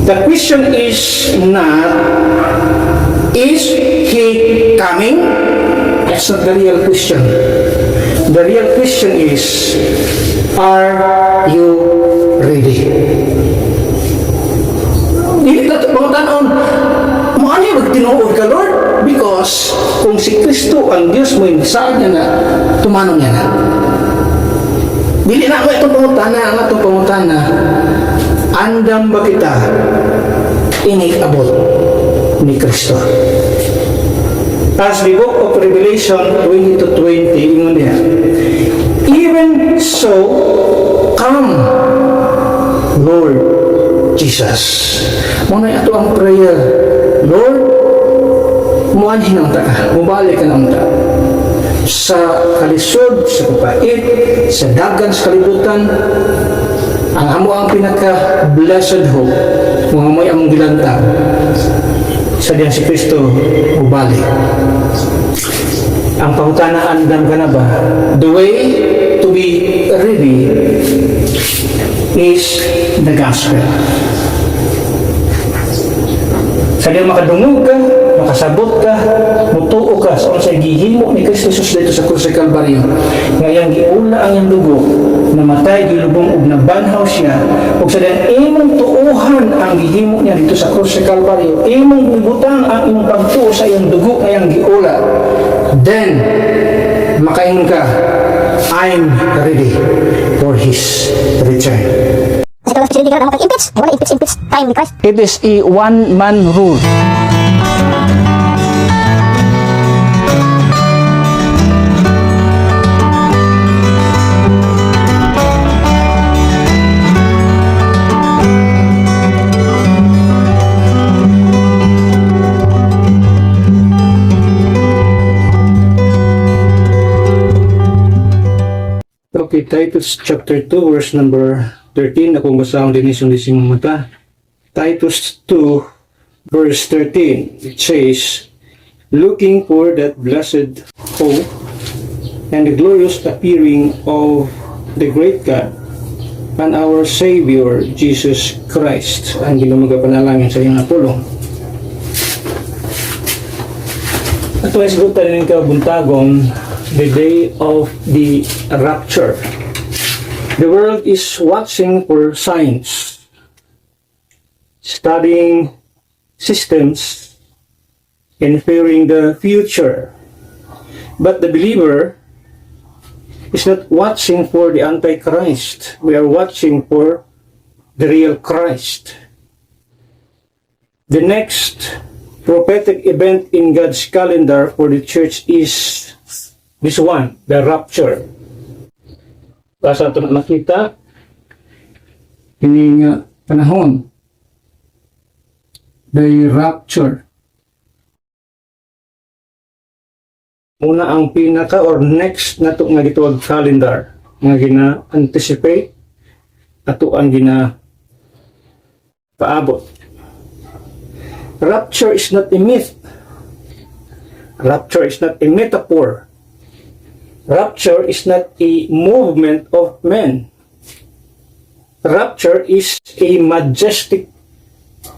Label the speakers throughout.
Speaker 1: The question is not, is he coming? That's not the real question. The real question is, are you ready? Hindi na ito mga tanon, maano yung magtinuod ka, Lord? Because kung si Kristo ang Diyos mo, saan niya na, tumanong niya na. Dili na ako itong pangutana, andam ba kita iniabot ni Kristo? As the book of Revelation 20:20, ingon niya, even so, come, Lord Jesus. Muna ito ang prayer, Lord, muanhin ang ta, mubalik ka ng ta. Sa kalisod, sa kapait, sa dagan, sa kalibutan, ang amo ang pinaka-blessed hope, mga may among gilantang, sa diyan si Kristo, mubalik. Ang pangutana, andam ka na ba? The way to be ready is the gospel. Sa diyan makadungog ka, makasabot ka, mutuo ka sa unsay gihimo ni Kristo Jesus dito sa krus sa Kalbaryo. Ngayang giula ang iyang dugo, namatay, gilubong ug nabanhaw siya, ug sa diyan imong tuohan ang gihimo niya dito sa krus sa Kalbaryo, imong ibutang ang imong pagtuo sa iyang dugo ngayang giula. Then makaingon ka, I'm ready for His return.
Speaker 2: Kasi kalau kasi impeach, wala impeach time ni Christ.
Speaker 1: It is a one-man rule. Okay, Titus chapter 2 verse number 13, akong basahang linisong-lising mata. Titus 2 verse 13, it says, looking for that blessed hope and the glorious appearing of the great God and our Savior Jesus Christ. Ang ginamagapanalangin sa iyong apulong. At may sagutan rin ka buntagon, the day of the rapture. The world is watching for signs, studying systems, inferring the future. But the believer is not watching for the Antichrist. We are watching for the real Christ. The next prophetic event in God's calendar for the church is this one, the rapture. Basta ito na makita, kining panahon, the rapture. Una ang pinaka or next na ito nga gitawag calendar, nga gina-anticipate, ato ang gina-paabot. Rapture is not a myth. Rapture is not a metaphor. Rapture is not a movement of men. Rapture is a majestic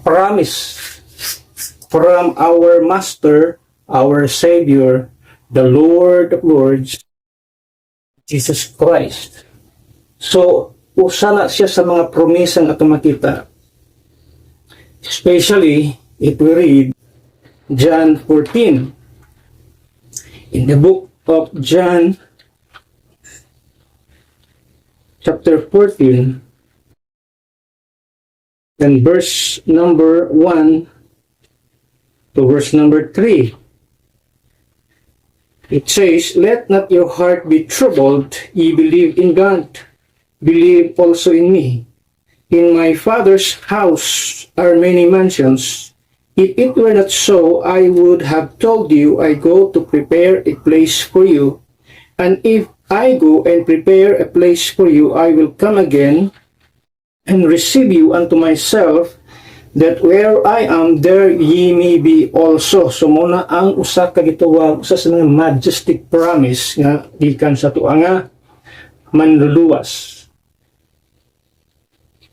Speaker 1: promise from our Master, our Savior, the Lord of Lords, Jesus Christ. So, usa na siya sa mga promisang ato makita. Especially, if we read John 14. In the book of John, chapter 14, and verse number 1 to verse number 3, it says, let not your heart be troubled, ye believe in God, believe also in me. In my Father's house are many mansions. If it were not so, I would have told you, I go to prepare a place for you. And if I go and prepare a place for you, I will come again and receive you unto myself, that where I am, there ye may be also. So muna ang usa ka gituwag sa mga majestic promise nga gikan sa tuwa nga manluluwas.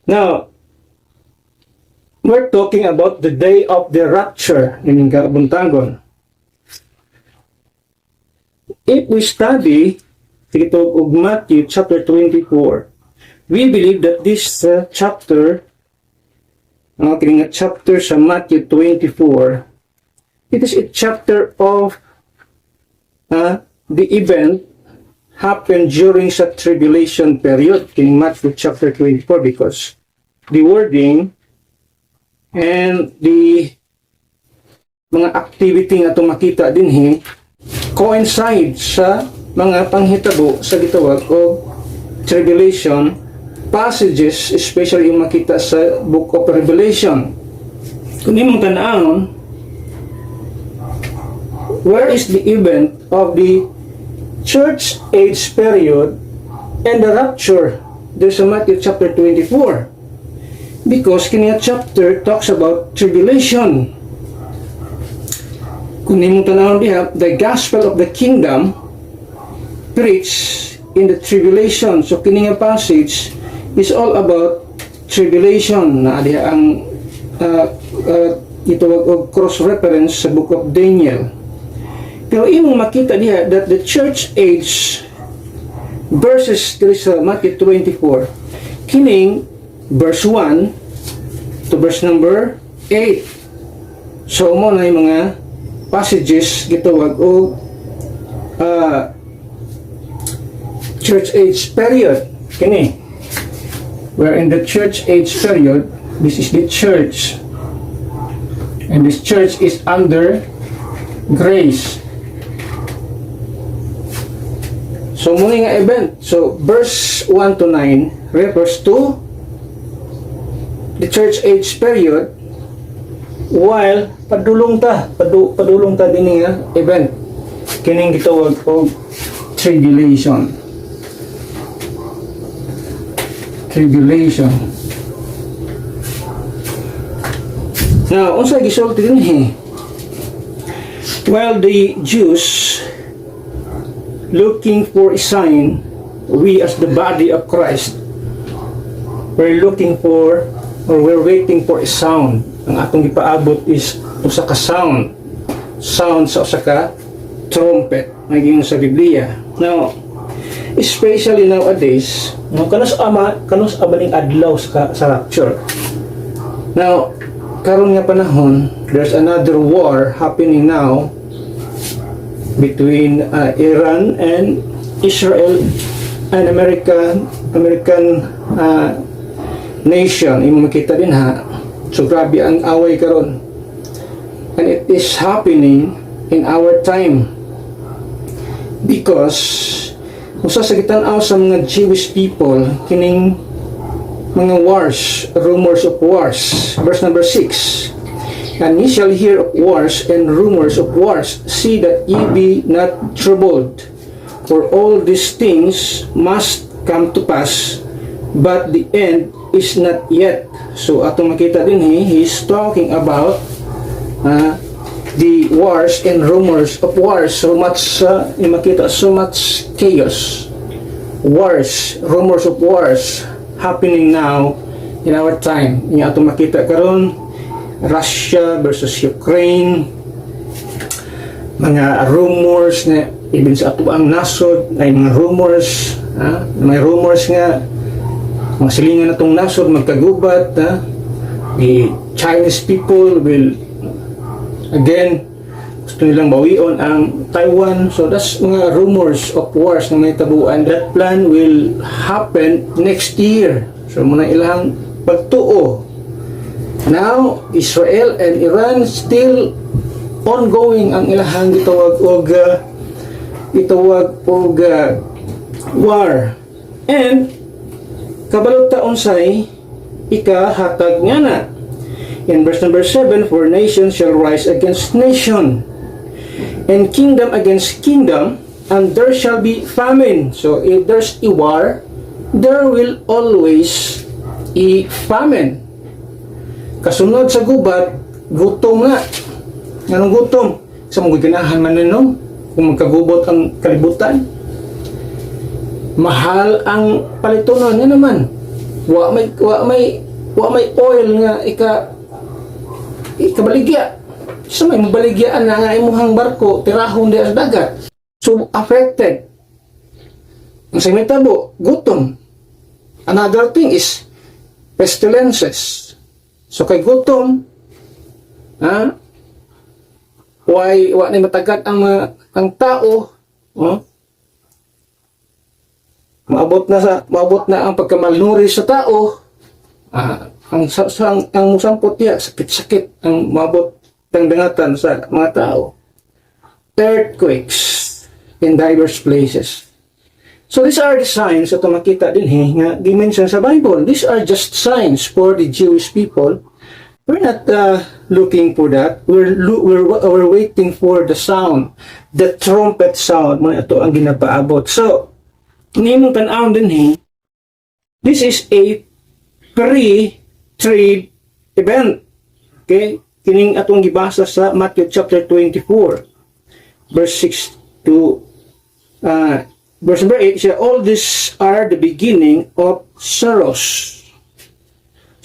Speaker 1: Now, we're talking about the day of the rapture in kabuntagon. If we study ito of Matthew chapter 24, we believe that this chapter, chapter sa Matthew 24, it is a chapter of the event happened during sa tribulation period in Matthew chapter 24, because the wording and the mga activity nga itong makita din coincide sa mga panghitabo sa gitawag o tribulation passages, especially yung makita sa Book of Revelation. Kung imong tanawon, where is the event of the church age period and the rapture? There's a Matthew chapter 24. Because kiniya chapter talks about tribulation. Kung imong tanawon diha, the gospel of the kingdom preached in the tribulation. So kiniya passage is all about tribulation. Na diha ang ito og cross reference sa Book of Daniel. Pero imong makita diha that the church age verses diri sa Matthew 24, kining verse 1 to verse number 8. So mo na yung mga passages gitawag og church age period kini. Where in the church age period, this is the church, and this church is under grace. So muna nga event. So verse 1 to 9 refers to the church age period, while padulong ta din nga event kining gitawag og tribulation. Now, unsa gisulti dinhi? While the Jews looking for a sign, we as the body of Christ, we're looking for, or we're waiting for a sound. Ang atong ipaabot is usa ka sound sa usa ka trumpet naging sa Biblia. Now, especially nowadays, kanus amaning adlaw sa rapture. Now, karon nga panahon, there's another war happening now between Iran and Israel and American nation. Imo makita din ha. So grabe ang away karon. And it is happening in our time because usa sa gitanaw sa mga Jewish people kining mga wars, rumors of wars. Verse number 6. And ye shall hear of wars and rumors of wars. See that ye be not troubled. For all these things must come to pass, but the end is not yet. So atong makita din he's talking about the wars and rumors of wars. So much makita so much chaos, wars, rumors of wars happening now in our time. Nga atong makita karon, Russia versus Ukraine, mga rumors na even sa ato ang nasod ay mga rumors, may rumors nga mga silingan natong nasod magkagubat, the Chinese people will again gusto nilang bawion ang Taiwan. So that's mga rumors of wars na may tabuan. That plan will happen next year. So muna ilang pagtuo. Now Israel and Iran still ongoing ang ilahang gitawag og war. And kabalot ta unsay ikahatag nga na. In verse number 7, for nation shall rise against nation, and kingdom against kingdom, and there shall be famine. So if there's a war, there will always a famine. Kasunod sa gubat, gutom nga. Anong gutom? Sa mga ganahan man ninong, kung magkagubot ang kalibutan. Mahal ang palitonon nga naman. Wa may oil nga kabaligya. So may mabaligyaan na nga imuhang barko, tirahon di sa dagat. So affected. Ang sa mitabo, gutom. Another thing is pestilences. So kay gutom, wa ni matagat ang tao, maabot na ang pagkamalnourished sa tao. Ang musampot niya, sakit-sakit ang maabot ng dangatan sa mga tao. Earthquakes in diverse places. So these are the signs that makita din nga di-mention sa Bible. These are just signs for the Jewish people. We're not looking for that. We're waiting for the sound, the trumpet sound. Mga ito ang ginapaabot. So, nimong tan-aon din this is a pre-trib event. Okay? Kining atong gibasa sa Matthew chapter 24, verse 6 to verse number 8, siya, all these are the beginning of sorrows.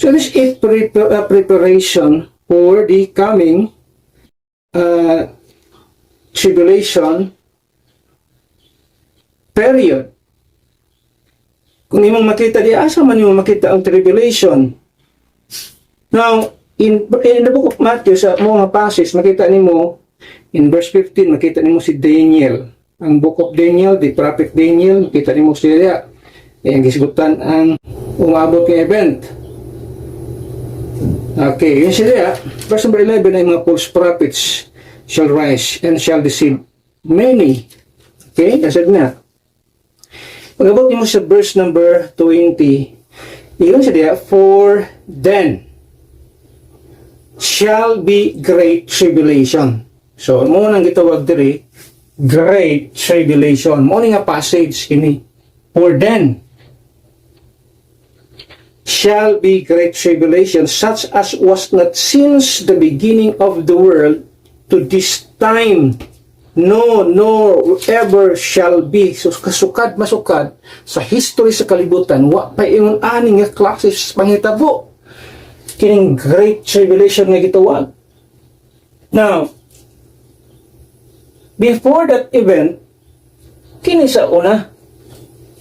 Speaker 1: So this is preparation for the coming tribulation period. Kung imong makita di asa man imong makita ang tribulation. Now, in the book of Matthew, sa mga passage, makita nimo in verse 15, makita nimo si Daniel. Ang book of Daniel, the prophet Daniel, makita nimo siya. Ang gisgutan ang umabot ng event. Okay, yun siya. Verse number 11, ay mga false prophets shall rise and shall deceive many. Okay, kasi na. Pag-abot nimo sa verse number 20, yun siya, for then shall be great tribulation. So, mo nang gitawag diri, great tribulation. Mo nga passage ini. For then shall be great tribulation, such as was not since the beginning of the world to this time, no, nor ever shall be. So, kasukad masukad sa history sa kalibutan, wa pa yung aning nga klases pangitabo. Kining great tribulation nga gitawag. Now, before that event, kini sa una,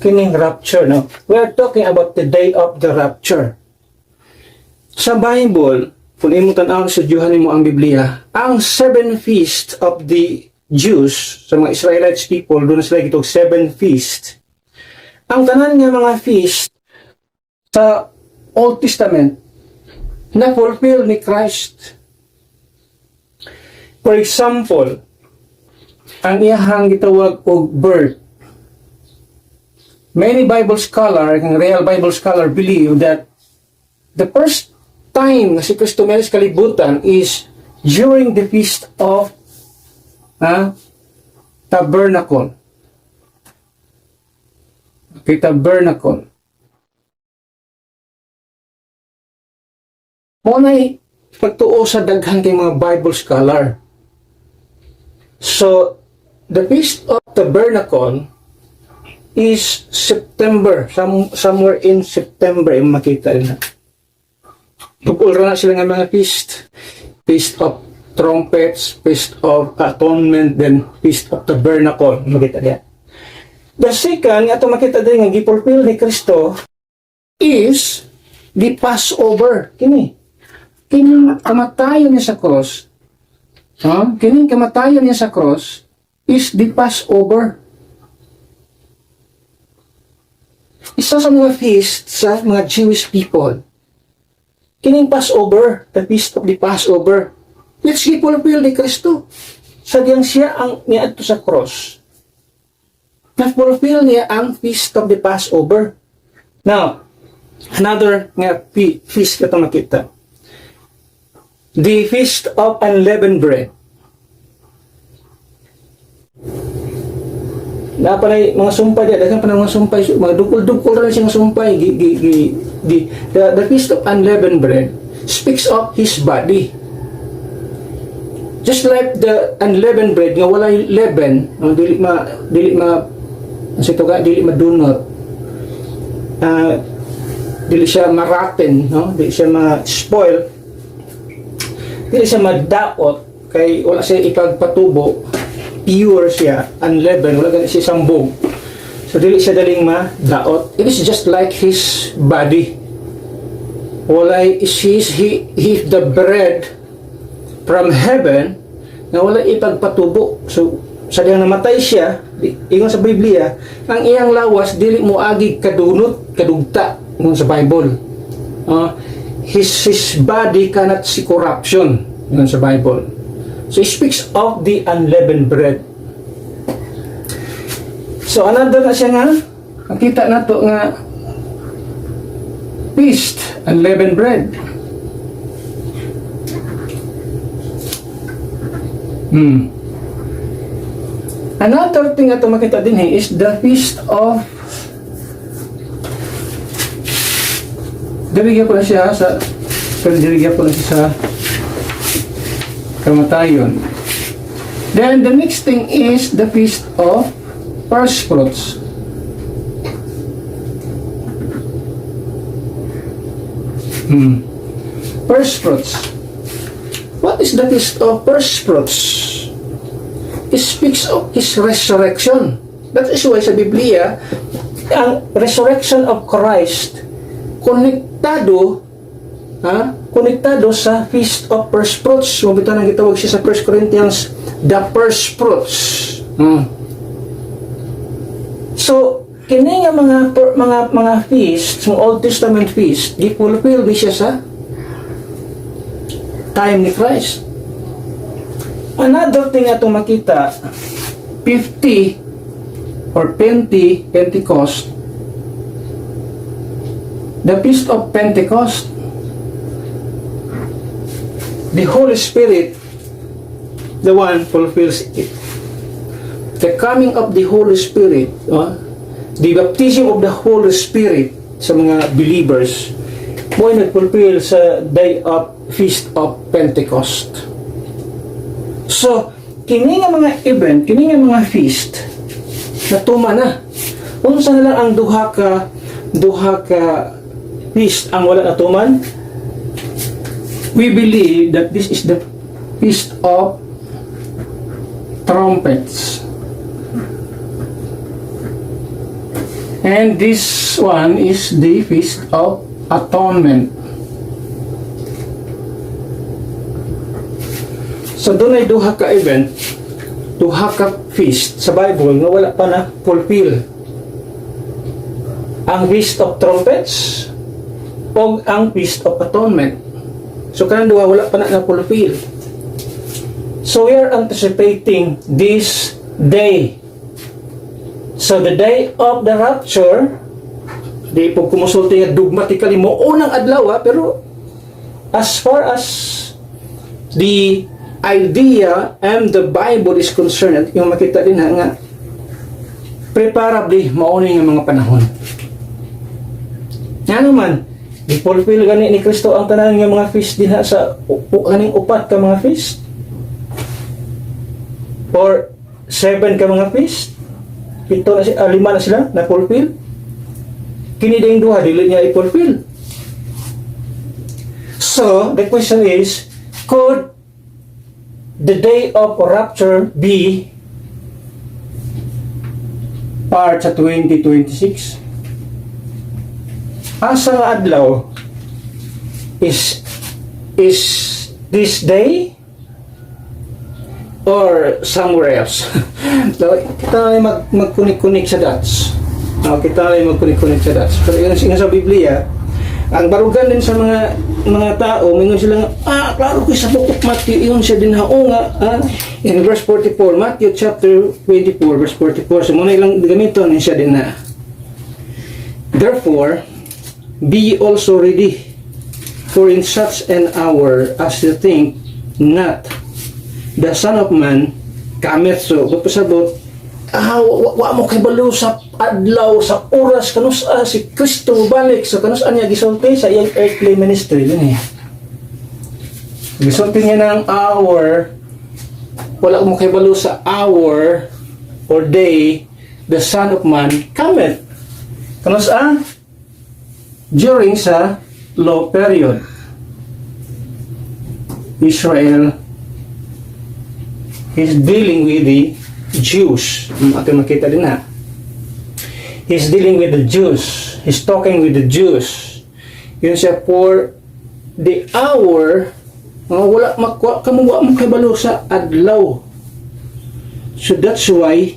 Speaker 1: kining rapture, no? We are talking about the day of the rapture. Sa Bible, kung imo tan-aw sa Diyohan mo ang Biblia, ang 7 feast of the Jews, sa mga Israelites people, doon sila gitog 7 feast. Ang tanan nga mga feast sa Old Testament, na fulfill ni Christ. For example, ang iyahang gitawag og birth. Many Bible scholar, ang real Bible scholar, believe that the first time na si Kristo meron sa kalibutan is during the feast of tabernacle. Okay, tabernacle. Muna'y pagtuo sa daghan kay mga Bible scholar. So, the Feast of Tabernacle is September, somewhere in September, yung makita na. Tukul na sila ng mga feast. Feast of Trumpets, Feast of Atonement, then Feast of Tabernacle, makita niya. The second, nga ito makita din nga gipulfill ni Kristo is the Passover. Kining kamatayon niya sa cross, kining kamatayon niya sa cross is the Passover. Isa sa mga feast sa mga Jewish people. Kining Passover, the feast of the Passover. Let's gipulfill ni Kristo. Sadyang siya ang niadto sa cross. Na-fulfill niya ang feast of the Passover. Now, another nga feast ito makita. The Feast of Unleavened Bread. Napalay mga sumpay diya, daghang pa mga sumpay, mga dukol-dukol ra siya nga sumpay. The Feast of Unleavened Bread speaks of his body. Just like the unleavened bread nga walay leaven, dili madunot. Dili siya maraten, no? Dili siya ma-spoil. Dili siya madaot kay wala siya ipagpatubo, pure siya, unleavened, wala gani siya sambog. So dili siya daling madaot. It is just like his body. Wala he the bread from heaven na wala ipagpatubo. So sa diyang namatay siya, ingon sa Biblia, ang iyang lawas dili mo agi kadunot, kadugta nung sa Bible. His body cannot see corruption nung sa Bible. So it speaks of the unleavened bread. So another na siya nga, makita nato nga feast, unleavened bread. Another thing na makita din is the feast of, dirigyan ko na siya sa kamatayon. Then the next thing is the feast of first fruits. First fruits. What is the feast of first fruits? It speaks of His resurrection. That is why sa Biblia, ang resurrection of Christ konektado sa feast of first fruits. Mabita nang gitawag siya sa 1 Corinthians, the first fruits. So kini nga mga feast, mga Old Testament feast, gifulfill di siya sa time ni Christ. Another thing atong makita, 50 or Pentecost, the feast of Pentecost, the Holy Spirit, the one fulfills it. The coming of the Holy Spirit, the baptism of the Holy Spirit sa mga believers, mo ay nag-fulfill sa day of Feast of Pentecost. So, kini nga mga event, kini nga mga feast, natuma na. Unsa na lang ang duha ka feast ang wala natuman? We believe that this is the Feast of Trumpets. And this one is the Feast of Atonement. So doon ay duha ka event, duha ka feast sa Bible na wala pa na fulfill. Ang Feast of Trumpets o ang Feast of Atonement. So kanang duha wala pa na fulfill. So we are anticipating this day. So the day of the rapture, di po kumusulti nga dogmatically mo unang adlaw, pero as far as the idea and the Bible is concerned, yung makita din nga preparably mauni nga mga panahon. Nga naman, i-fulfill gani ni Kristo ang tanan nga mga feast din sa kaning upat ka mga feast or 7 ka mga feast, 5 na sila na fulfill. Kini ding duha dili niya i-fulfill. So the question is, could the day of rapture be part sa 2026? Asa nga adlaw is this day or somewhere else? So, kita na magkunik-kunik sa dots. Kita na magkunik-kunik sa dots. Pero yung sa Biblia, ang barugan din sa mga tao, mingon sila nga, klaro ko sa book of Matthew, yun siya din nga, in verse 44, Matthew chapter 24, verse 44, so muna ilang gamiton, siya din na. Therefore, be ye also ready, for in such an hour as you think not, the Son of Man cometh. So, pasabot, wa mo kay balo sa adlaw, sa oras, kanus si Kristo balik, so kanus niya gisulti sa iyang earthly ministry din gisulti niya ng hour, wala mo kay balo sa hour or day, the Son of Man cometh. Kanus during sa low period. Israel is dealing with the Jews. Ito makita din na. He's dealing with the Jews. He's talking with the Jews. Yun siya, for the hour, wala makuha, kamuha mo kabalo sa adlaw. So that's why,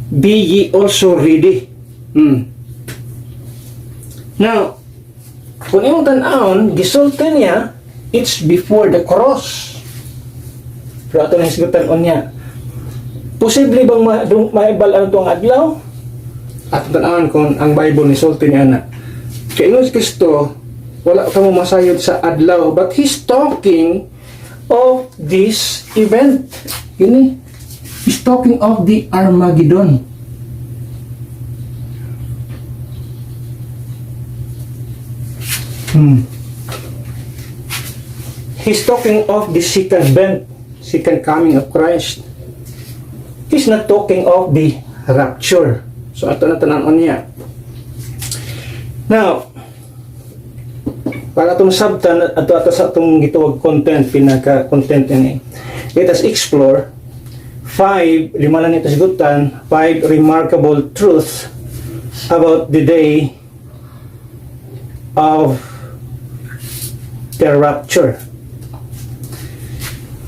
Speaker 1: be ye also ready. Now, kung iyong tanawon, gisulti niya, it's before the cross. Pero ito na hisgutan on niya. Posible bang maibalaan ito ang adlaw? At tanawon kung ang Bible ni sulti niya na. Kaya si Kristo, wala ka mo masayod sa adlaw. But He's talking of this event. Yun eh. He's talking of the Armageddon. He's talking of the second coming of Christ. He's not talking of the rapture. So, ito na tanong niya. Now, para itong sabtan, ito sa itong gitawag content, pinaka-content yun eh. Let us explore 5 remarkable truths about the day of the rapture.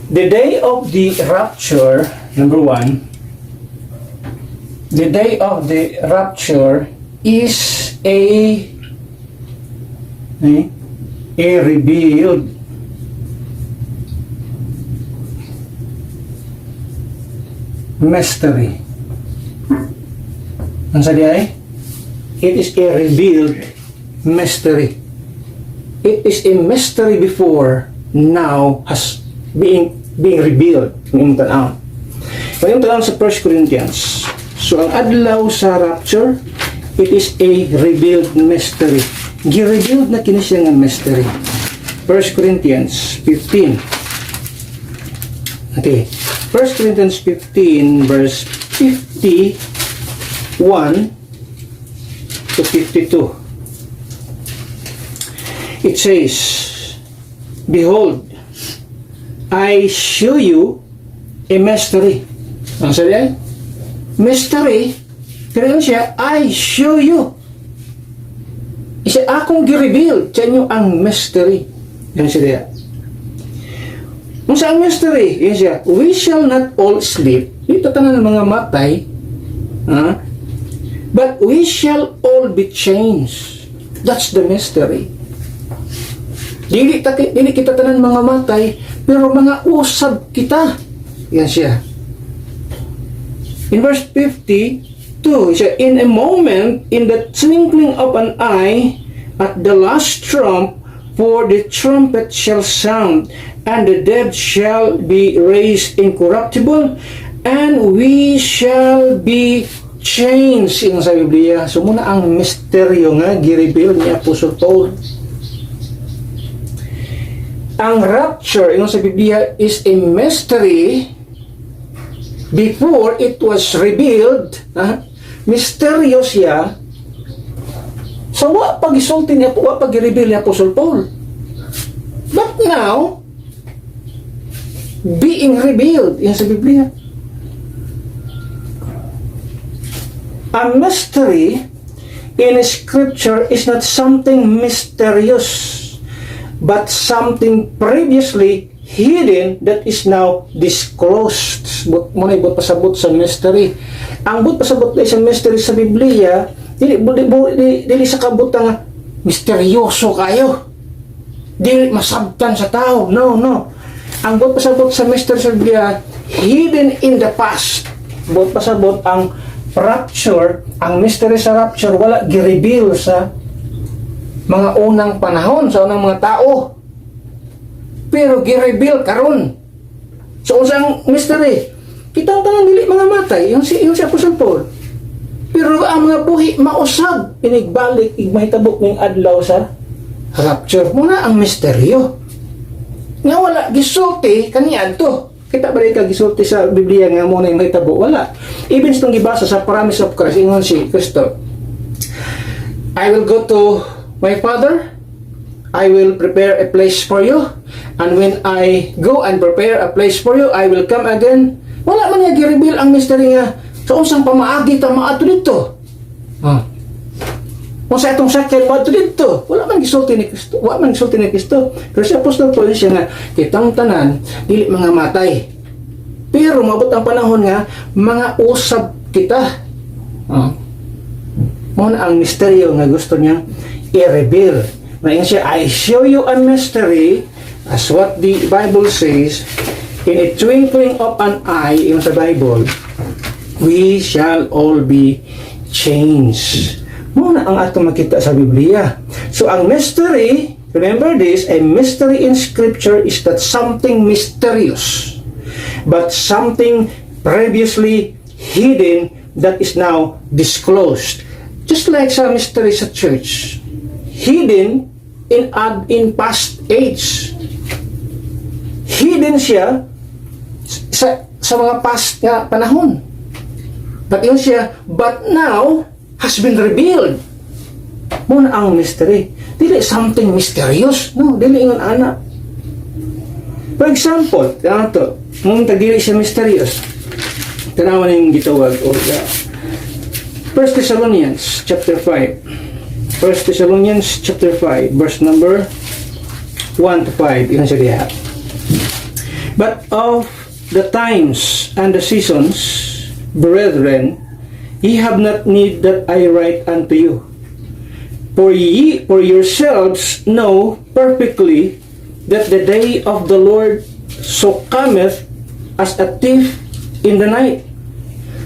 Speaker 1: The day of the rapture, number 1, the day of the rapture is a revealed mystery. Ang sabi ay, it is a revealed mystery. It is a mystery before, now has being revealed. Yung tanong sa 1 Corinthians. So, ang adlaw sa rapture, it is a revealed mystery. Gi-revealed na kini siya ng mystery. 1 Corinthians 15. Okay. 1 Corinthians 15 verse 51 to 52. It says, behold, I show you a mystery. Ang sabi ay, mystery, pero siya, I show you. Isa akong gi-reveal sa inyo ang mystery. Yan siya. Kung saan mystery, yan siya, we shall not all sleep. Dito tanan ng mga matay, but we shall all be changed. That's the mystery. Dili kita tanan mga matay, pero mga usab kita. Yan siya. In verse 52, siya, in a moment, in the twinkling of an eye, at the last trump, for the trumpet shall sound, and the dead shall be raised incorruptible, and we shall be changed. Yung sa Biblia. So muna ang misteryo nga, gi-reveal ni Apostle Paul. Ang rapture, yung sa Biblia, is a mystery before it was revealed. Misteryo siya. So, pag-isulti niya po, pag-reveal ni Apostle Paul. But now, being revealed, yan sa Biblia. A mystery in Scripture is not something mysterious, but something previously hidden that is now disclosed. Muna ibot pasabot sa mystery. Ang but pasabot na isang mystery sa Biblia, dili sa kabutang misteryoso kayo. Dili masabtan sa tao. No. Ang but pasabot sa mystery sa Biblia, hidden in the past. But pasabot ang rapture, ang mystery sa rapture, wala gi-reveal sa mga unang panahon, sa unang mga tao. Pero gi-reveal karon. So, usang mystery, kitang tanang dili mga matay, yung si Apostle Paul. Pero ang mga buhi, mausab, inigbalik, igmahitabok ng adlaw sa rapture. Muna ang misteryo. Nga wala, gisulti, kaniyan to. Kita ba rin ka gisulti sa Biblia nga muna yung mahitabo? Wala. Even itong gibasa sa promise of Christ, ingon si Kristo, I will go to my Father, I will prepare a place for you, And when I go and prepare a place for you, I will come again. Wala man niya gi-reveal ang mystery nga sa unsang pamaagi ta maato dito. Kung sa itong sakyan maato dito, wala man gisulti ni Kristo. Wala man gisulti ni Kristo. Pero si Apostol Paul siya nga, kitang tanan, dili mga matay. Pero mabot ang panahon nga, mga usab kita. Muna ang misteryo nga gusto niya i-reveal. Ngayon siya, I show you a mystery, as what the Bible says, in a twinkling of an eye, yung sa Bible, we shall all be changed. Muna ang atong makita sa Biblia. So ang mystery, remember this, a mystery in Scripture is that something mysterious, but something previously hidden that is now disclosed. Just like sa mystery sa church, hidden in past age. Hidden siya sa mga past nga panahon. But yun siya, but now has been revealed. Muna ang mystery. Dili something mysterious. No, dili ingon ana. For example, to, nung tagdili siya mysterious, tanawan yung gitawag o 1 Thessalonians chapter 5. 1 Thessalonians chapter 5, verse number 1 to 5. Yun siya diha. But of the times and the seasons, brethren, ye have not need that I write unto you. For ye for yourselves know perfectly that the day of the Lord so cometh as a thief in the night.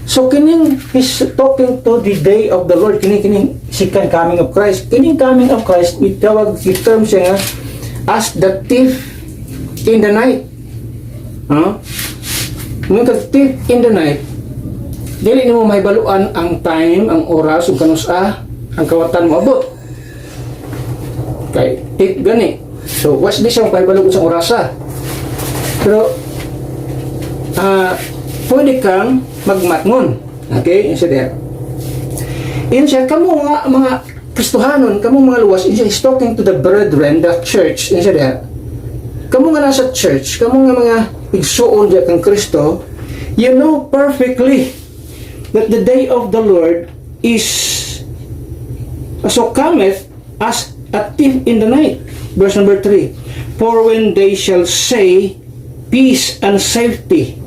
Speaker 1: So kining he's talking to the day of the Lord, kining second coming of Christ. Kining coming of Christ, itawag term siya nga as the thief in the night. Nung thief in the night, dili nimo mahibaluan ang time, ang oras ug kanusa ang kawatan mo abot. Kay thief gani. So was di siya mahibaluan sa orasa. Pero pwede kang magmatngon. Okay? Yun siya there. Yun siya, kamo mga Kristohanon, kamo mga luwas, yun siya, he's talking to the brethren, the church, yun siya there. Kamo nga nasa church, kamo nga mga igsuon diya kang Kristo, you know perfectly that the day of the Lord is so cometh as a thief in the night. Verse number 3. For when they shall say peace and safety,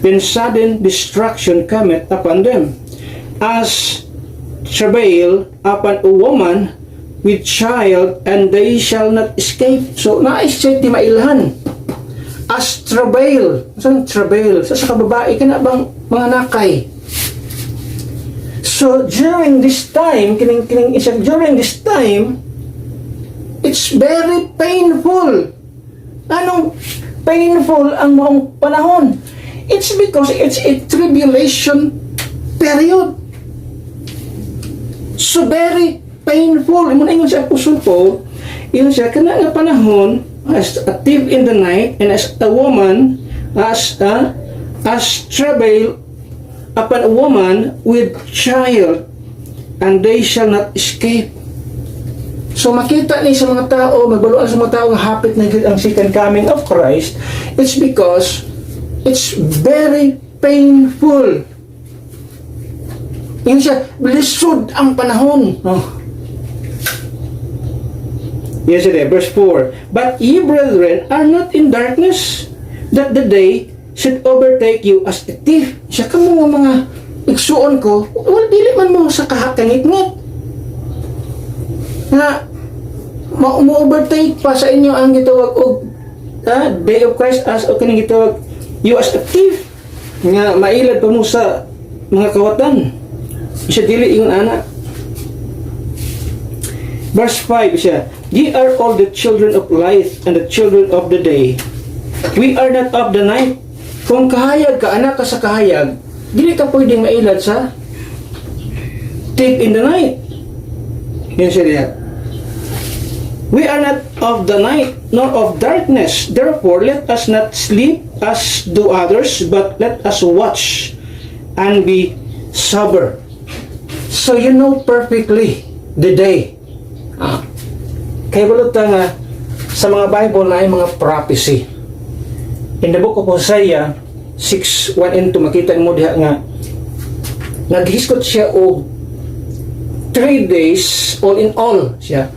Speaker 1: then sudden destruction cometh upon them, as travail upon a woman with child, and they shall not escape. So, na-escape ti mailhan. As travail. Saan travail? Sa kababae ka na bang mga nakay? So, during this time, during this time, it's very painful. Anong painful ang maong panahon? It's because it's a tribulation period. So very painful. Imo na ingon sa Apostle Paul, yun siya kana nga panahon as a thief in the night, and as a woman as travail upon a woman with child, and they shall not escape. So makita ni sa mga tao, magbaluan sa mga tao nga hapit na gid ang second coming of Christ, it's because it's very painful. Yun siya, lisod ang panahon. Yes, it is. Verse 4. But ye, brethren, are not in darkness, that the day should overtake you as a thief. Siya ka mga igsuon ko, wala dili man mo sa kahakangit-ngit. Na, ma-overtake pa sa inyo ang gitawag og day of Christ as o kining gitawag you as a thief. Nga mailad pa mo sa mga kawatan. Siya dili yung anak. Verse 5 siya, ye are all the children of light and the children of the day. We are not of the night. Kung kahayag ka, anak ka sa kahayag, dili ka pwedeng mailad sa thief in the night. Yan siya diya. We are not of the night, nor of darkness. Therefore, let us not sleep as do others, but let us watch and be sober. So you know perfectly the day. Kaya balot nga, sa mga Bible na ay mga prophecy. In the book of Hosea 6:1 and 2, makita mo diha nga naghiskot siya og 3 days all in all siya.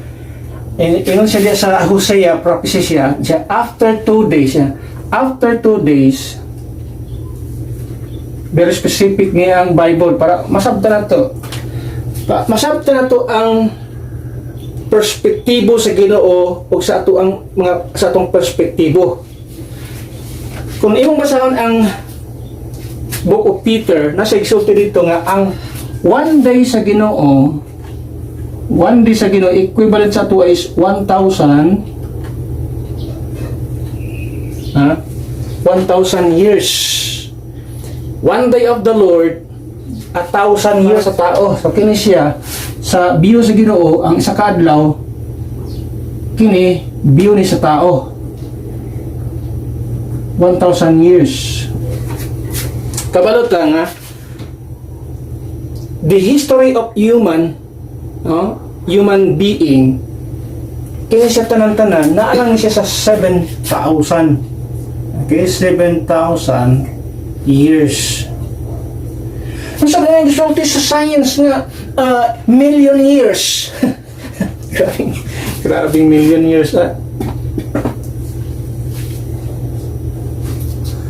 Speaker 1: Ingon siya diya sa Hosea, prophecy siya after 2 days siya. After 2 days, very specific niya ang Bible para masabtan na to. Masabtan na to ang perspektibo sa Ginoo o sa ato ang mga sa atong perspektibo. Kung imong basahan ang Book of Peter, nasa igsulti dito nga ang one day sa Ginoo equivalent sa ato is 1,000 years. One day of the Lord, 1,000 years sa tao. So kini siya sa biyo sa Ginoo, ang isa ka adlaw kini biyo ni sa tao. 1,000 years. Kabalot lang nga, the history of human being, kini siya tanan-tanan, naalang siya sa 7,000. Okay, 7,000 years. Ang sabi nga gusto sa science nga, million years. Grabing million years na.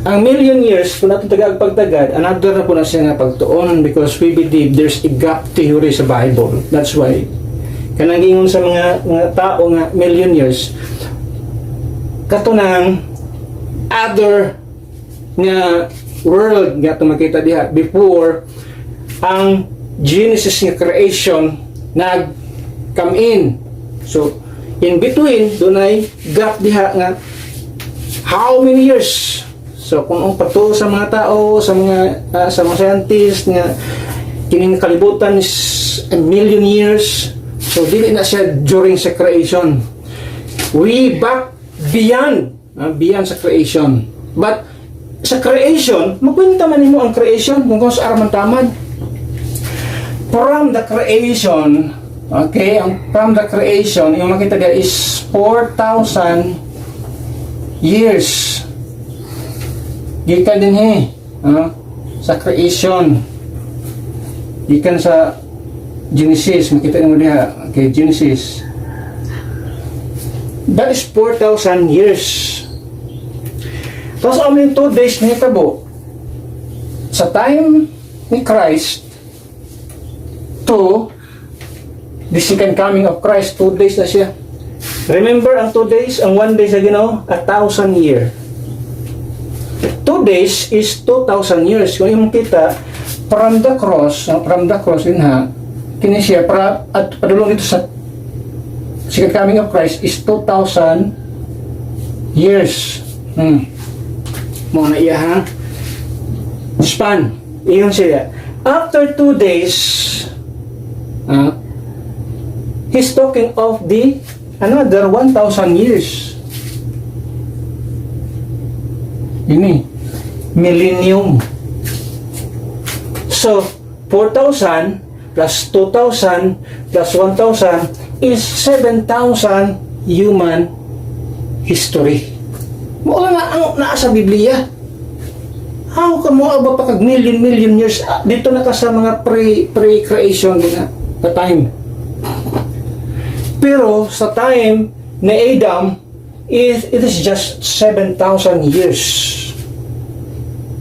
Speaker 1: Ang million years, kung natin tagag-pagtagad, another na po na siya nga pagtuon because we believe there's a gap theory sa Bible. That's why. Kanang ingon sa mga tao nga million years, katunang other nga world nga ito makita diha before ang Genesis nga creation nag-come in. So, in between, doon ay gap diha nga how many years? So, kung ang pato sa mga tao, sa mga scientists nga kining kalibutan is a million years, so dili na siya during sa creation. We back beyond sa creation. But sa creation, magkwenta man nimo ang creation kung sa araman taman. From the creation, okay, from the creation, yung makita dia is 4,000 years. Gikan din sa creation. Gikan sa Genesis, makita mo diha, okay, Genesis. That is 4,000 years. Tapos ang 2 days na hitabo, sa time ni Christ to the second coming of Christ, 2 days na siya. Remember ang 2 days, ang 1 day sa Ginoo, 1,000 year. 2 days is 2,000 years. Kung imong kita, from the cross yun kini siya, at padulong dito sa second coming of Christ is 2,000 years. Mga na iya span. Iyon siya. After 2 days, he's talking of the another 1,000 years. Ini millennium. So 4,000 plus 2,000 plus 1,000 is 7,000 human history. Mula nga ang naa sa Biblia. How ka mo ba pa kag million years dito na ka sa mga pre-creation din na time. Pero sa time ni Adam, it is just 7,000 years.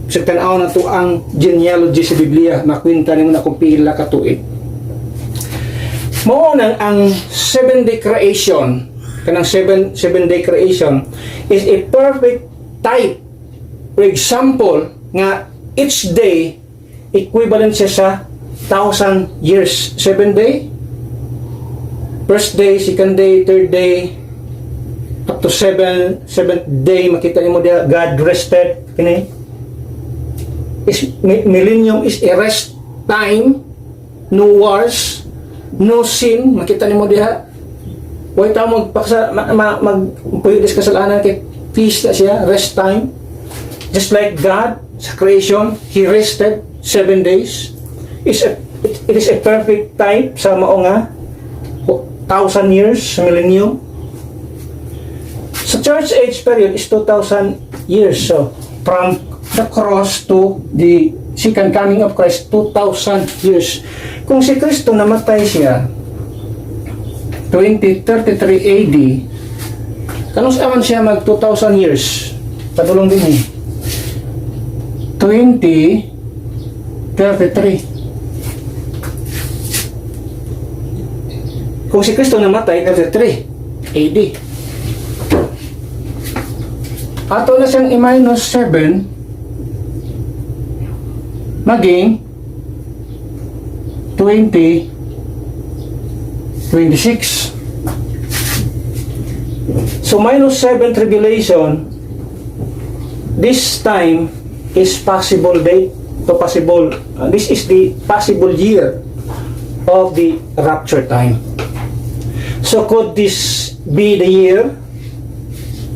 Speaker 1: Sa tanaw na to ang genealogy sa Biblia, makwinta nimo na kung pila ka tuig. Mao nang ang 7-day creation, kanang 7-day creation is a perfect type. For example, nga each day equivalent siya sa 1,000 years. 7 day, first day, second day, third day, up to 7th day, makita niyo dia God rested. Kini millennium is a rest time, no wars, no sin. Makita niyo dia huwag tayo magpuyodis kasalanan kay peace na siya, rest time. Just like God sa creation, He rested 7 days. It is a perfect type sa mao nga 1,000 years sa millennium. church age period is 2,000 years. So, from the cross to the second coming of Christ, 2,000 years. Kung si Kristo namatay siya, 2033 AD, kanong saan siya mag 2,000 years? Padulong din eh. 2033. Kung si Kristo namatay, 33 AD. Ato na siyang i-minus 7, maging 2026. So minus 7 tribulation, this time is possible date to possible, this is the possible year of the rapture time. So could this be the year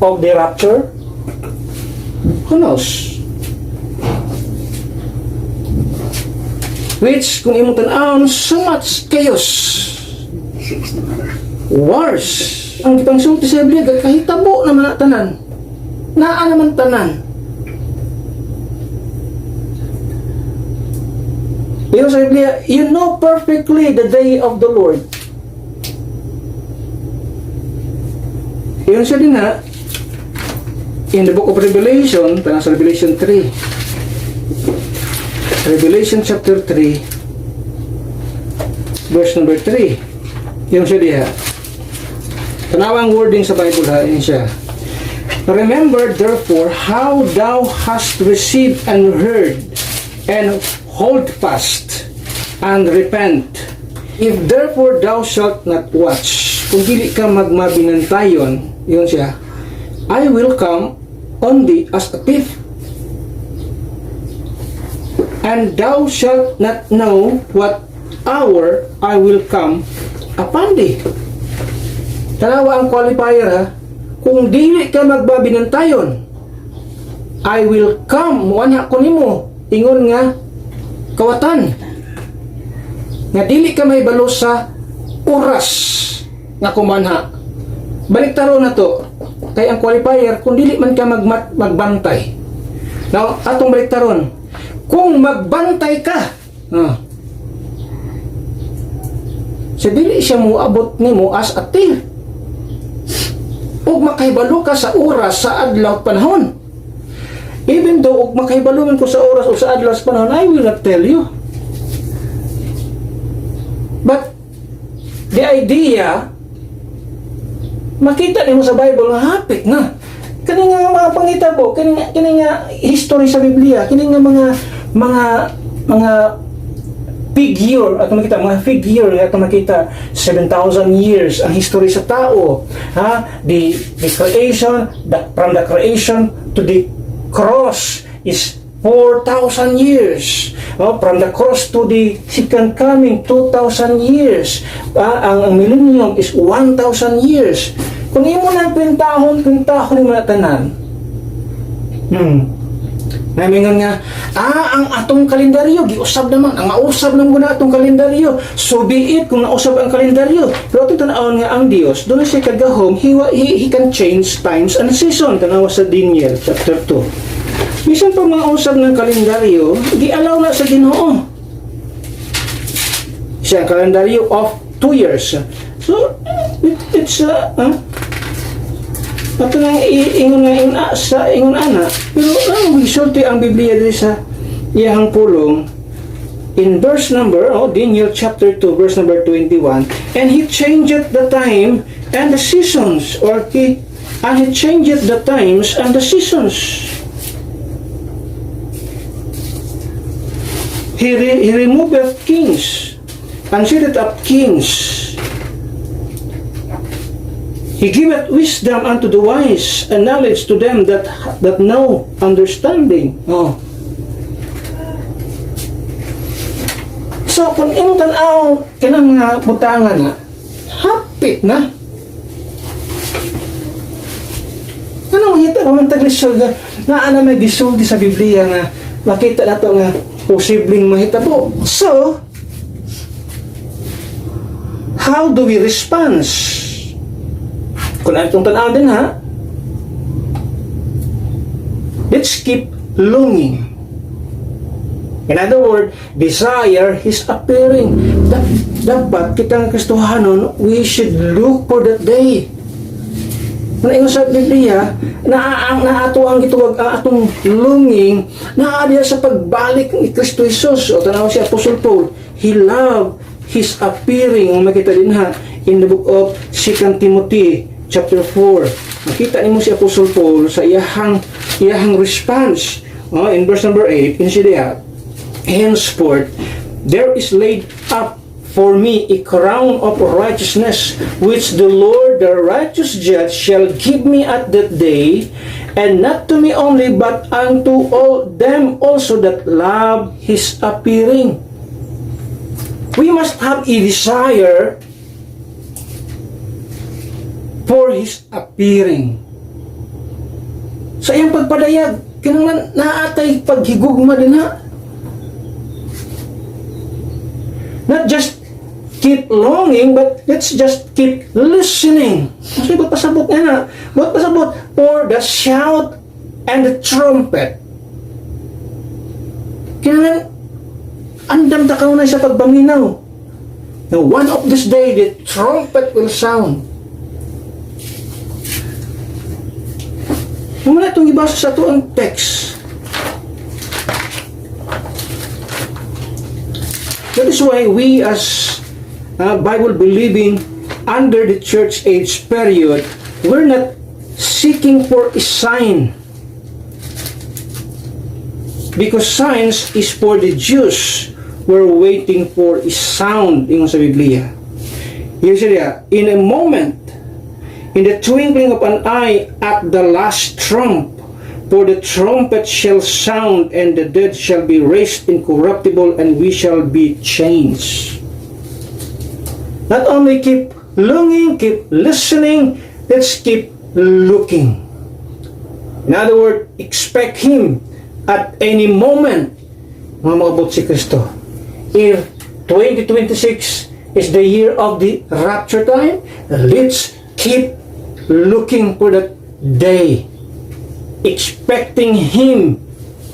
Speaker 1: of the rapture? Who knows? Which, kung imong tan-awon, so much chaos, wars. Ang kitang sulti sa Biblia, kahitabo naman na tanan. Naa naman tanan. Pero sa Biblia, you know perfectly the day of the Lord. Yun siya din ha, in the book of Revelation, tanang sa Revelation 3, Revelation chapter 3, verse number 3. Yung siya diha. Tanawang wording sa Bible ha, yun siya. Remember therefore how thou hast received and heard, and hold fast, and repent. If therefore thou shalt not watch, kung dili ka magmabinantayon, yun siya, I will come on thee as a thief, and thou shalt not know what hour I will come upon thee. Tanawa ang qualifier ha, kung dili ka magbabinantayon, I will come, wanya ko nimo, ingon nga, kawatan, nga dili ka may balo sa oras nga kumanha. Baliktaro na to, kay ang qualifier, kung dili man ka magbantay. Now, atong baliktaron, kung magbantay ka, so dili siya mo abot nimo as a thief. Ug makahibalo ka sa oras sa adlaw panahon. Even though ug makahibalo man ko sa oras o sa adlaw sa panahon, I will not tell you. But the idea, makita nimo sa Bible nga hapit na. Kani nga mga pangitabo, kani nga history sa Biblia, kani nga mga figure at makita mga figure at makita 7,000 years ang history sa tao, ha, the creation, from the creation to the cross is 4,000 years, from the cross to the second coming 2,000 years, ang millennium is 1,000 years. Kung imo nang kwentahon ni mga tanan, namingon nga, ang atong kalendaryo, giusab naman, ang ausab naman na atong kalendaryo, so be it kung nausab ang kalendaryo. Pero ito tanawon nga ang Dios, doon siya kagahom, he can change times and season. Tanawa sa Daniel chapter 2. Bisan pa mga usab ng kalendaryo, di-allow na sa Ginoo. Siya ang kalendaryo of 2 years. So, it's ato nang ingon ana, pero ang sulti ang Biblia diri sa iyang pulong in verse number Daniel chapter 2 verse number 21, and he changeth the time and the seasons, he changeth the times and the seasons. He removeth kings and setteth up kings. He giveth wisdom unto the wise, and knowledge to them that know understanding. So, kung imong tan-aw kanang mga butangan na, hapit na. Ano mahita pa man taglisod na may gisulti sa Biblia nga makita nato nga posibleng mahita po. So, how do we respond? Kung atong tanaw din ha, Let's keep longing. In other words, desire His appearing. Dapat kitang Kristohanon, we should look for that day. Naingon sa Biblia, naato ang gituwag ang atong longing, naadiya sa pagbalik ni Kristo Jesus. O tanaw si Apostle Paul, he loved His appearing. Makita din ha, in the book of 2 Timothy chapter 4. Makita nimo si Apostle Paul sa iyahang response. In verse number 8, in siya, henceforth, there is laid up for me a crown of righteousness, which the Lord, the righteous judge, shall give me at that day, and not to me only, but unto all them also that love His appearing. We must have a desire for His appearing. Sa iyang pagpadayag, kinahanglan naatay paghigugma din ha. Not just keep longing, but let's just keep listening. Kasi ba't pasabot nga na? Ba't pasabot? For the shout and the trumpet. Kaya andam takaw na sa pagbaminaw. Now, one of this day, the trumpet will sound. Muna itong ibasa sa ito ang text. That is why we as Bible-believing under the church age period, we're not seeking for a sign. Because signs is for the Jews. We're waiting for a sound in sa Biblia. Here's it, in a moment, in the twinkling of an eye, at the last trump, for the trumpet shall sound, and the dead shall be raised incorruptible, and we shall be changed. Not only keep longing, keep listening, let's keep looking. In other words, expect Him at any moment. Mga makabot si Kristo. If 2026 is the year of the rapture time, let's keep looking for that day. Expecting Him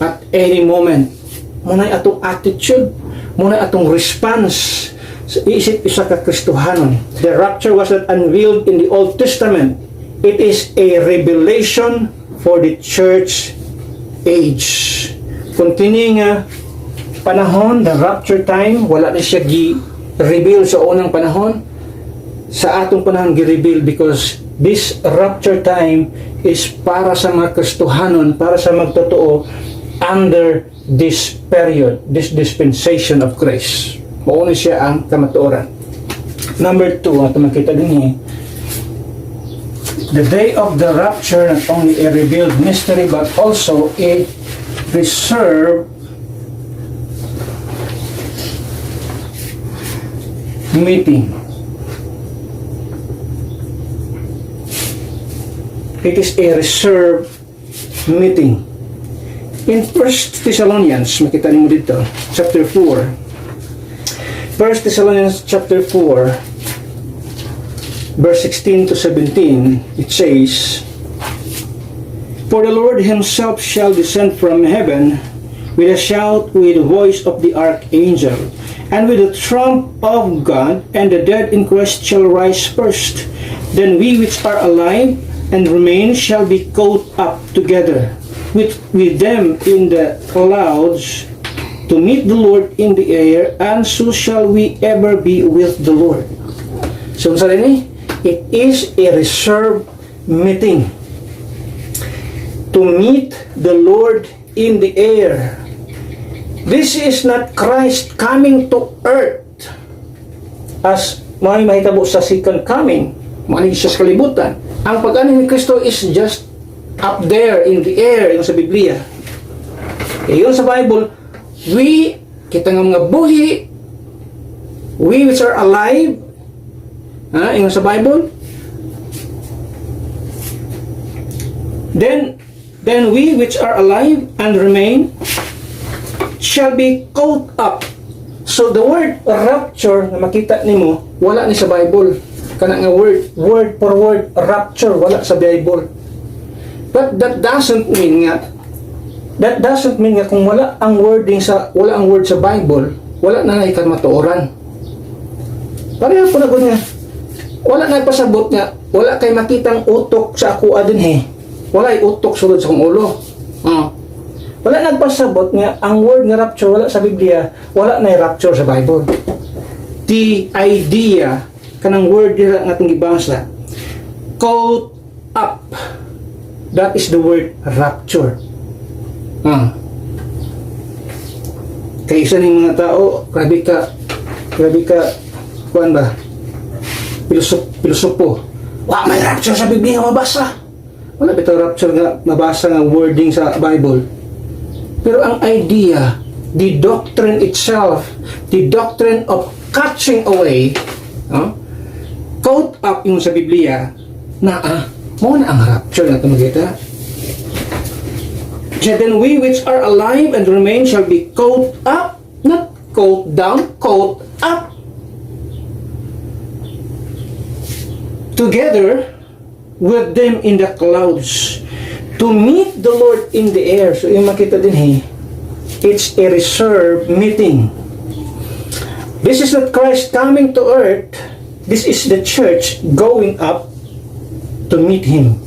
Speaker 1: at any moment. Muna atong attitude, muna atong response sa isip isa ka Kristohanon. The rapture was not unveiled in the Old Testament. It is a revelation for the church age. Kung kini nga panahon, the rapture time, wala na siya gi-reveal sa unang panahon. Sa atong panahon gi-reveal because this rapture time is para sa mga Kristohanon, para sa magtotoo under this period, this dispensation of grace. Mauna siya ang kamatuoran. Number 2, ato makita din the day of the rapture, not only a revealed mystery but also a reserved meeting. It is a reserved meeting. In 1 Thessalonians, makita niyo dito, chapter 4. 1 Thessalonians chapter 4, verse 16 to 17, it says, For the Lord Himself shall descend from heaven with a shout, with the voice of the archangel, and with the trump of God, and the dead in Christ shall rise first. Then we which are alive and remain shall be caught up together with them in the clouds to meet the Lord in the air, and so shall we ever be with the Lord. So, it is a reserved meeting to meet the Lord in the air. This is not Christ coming to earth as may mahitabo sa second coming, mga siya sa kalibutan. Ang pag-ani ni Kristo is just up there in the air, yung sa Biblia. Yung sa Bible, kita nga mga buhi, we which are alive, yung sa Bible, then we which are alive and remain shall be caught up. So the word rapture na makita nimo wala ni sa Bible. Kana nga word for word rapture wala sa Bible. But that doesn't mean nga that doesn't mean nga kung wala ang word sa Bible, wala na ikan matuoran. Pareho po na gud nga. Wala na pasabot nga, wala kay makitang utok sa ako adin he. Wala ay utok sulod sa kong ulo. Wala nagpasabot nga ang word nga rapture wala sa Biblia, wala na rapture sa Bible. The idea kanang word dira nga atong gibasa, caught up. That is the word rapture. Kaya isa ning mga tao, grabe ka, kuan ba? Pilosopo. May rapture sa Biblia mabasa. Wala bitaw rapture nga mabasa nga wording sa Bible. Pero ang idea, the doctrine itself, the doctrine of catching away, caught up yung sa Biblia, mo na ang rapture na ito magkita. Then we which are alive and remain shall be caught up, not caught down, caught up, together with them in the clouds, to meet the Lord in the air. So yung makita din it's a reserved meeting. This is not Christ coming to earth. This is the church going up to meet Him.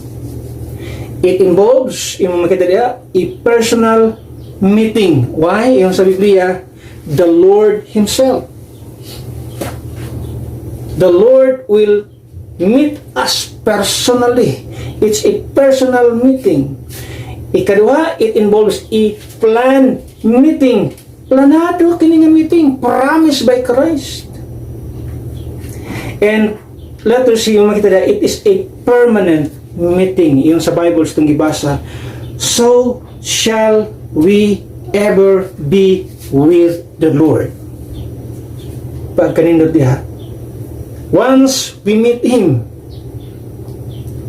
Speaker 1: It involves, yung makita diya, a personal meeting. Why? Yung sa Biblia, the Lord Himself. The Lord will meet us personally. It's a personal meeting. Ikadua, it involves a planned meeting. Planado kini nga meeting, promised by Christ. And let us see, yung makita na, it is a permanent meeting. Yung sa Bible itong gibasa, so shall we ever be with the Lord. Pagkanindot diha, once we meet Him,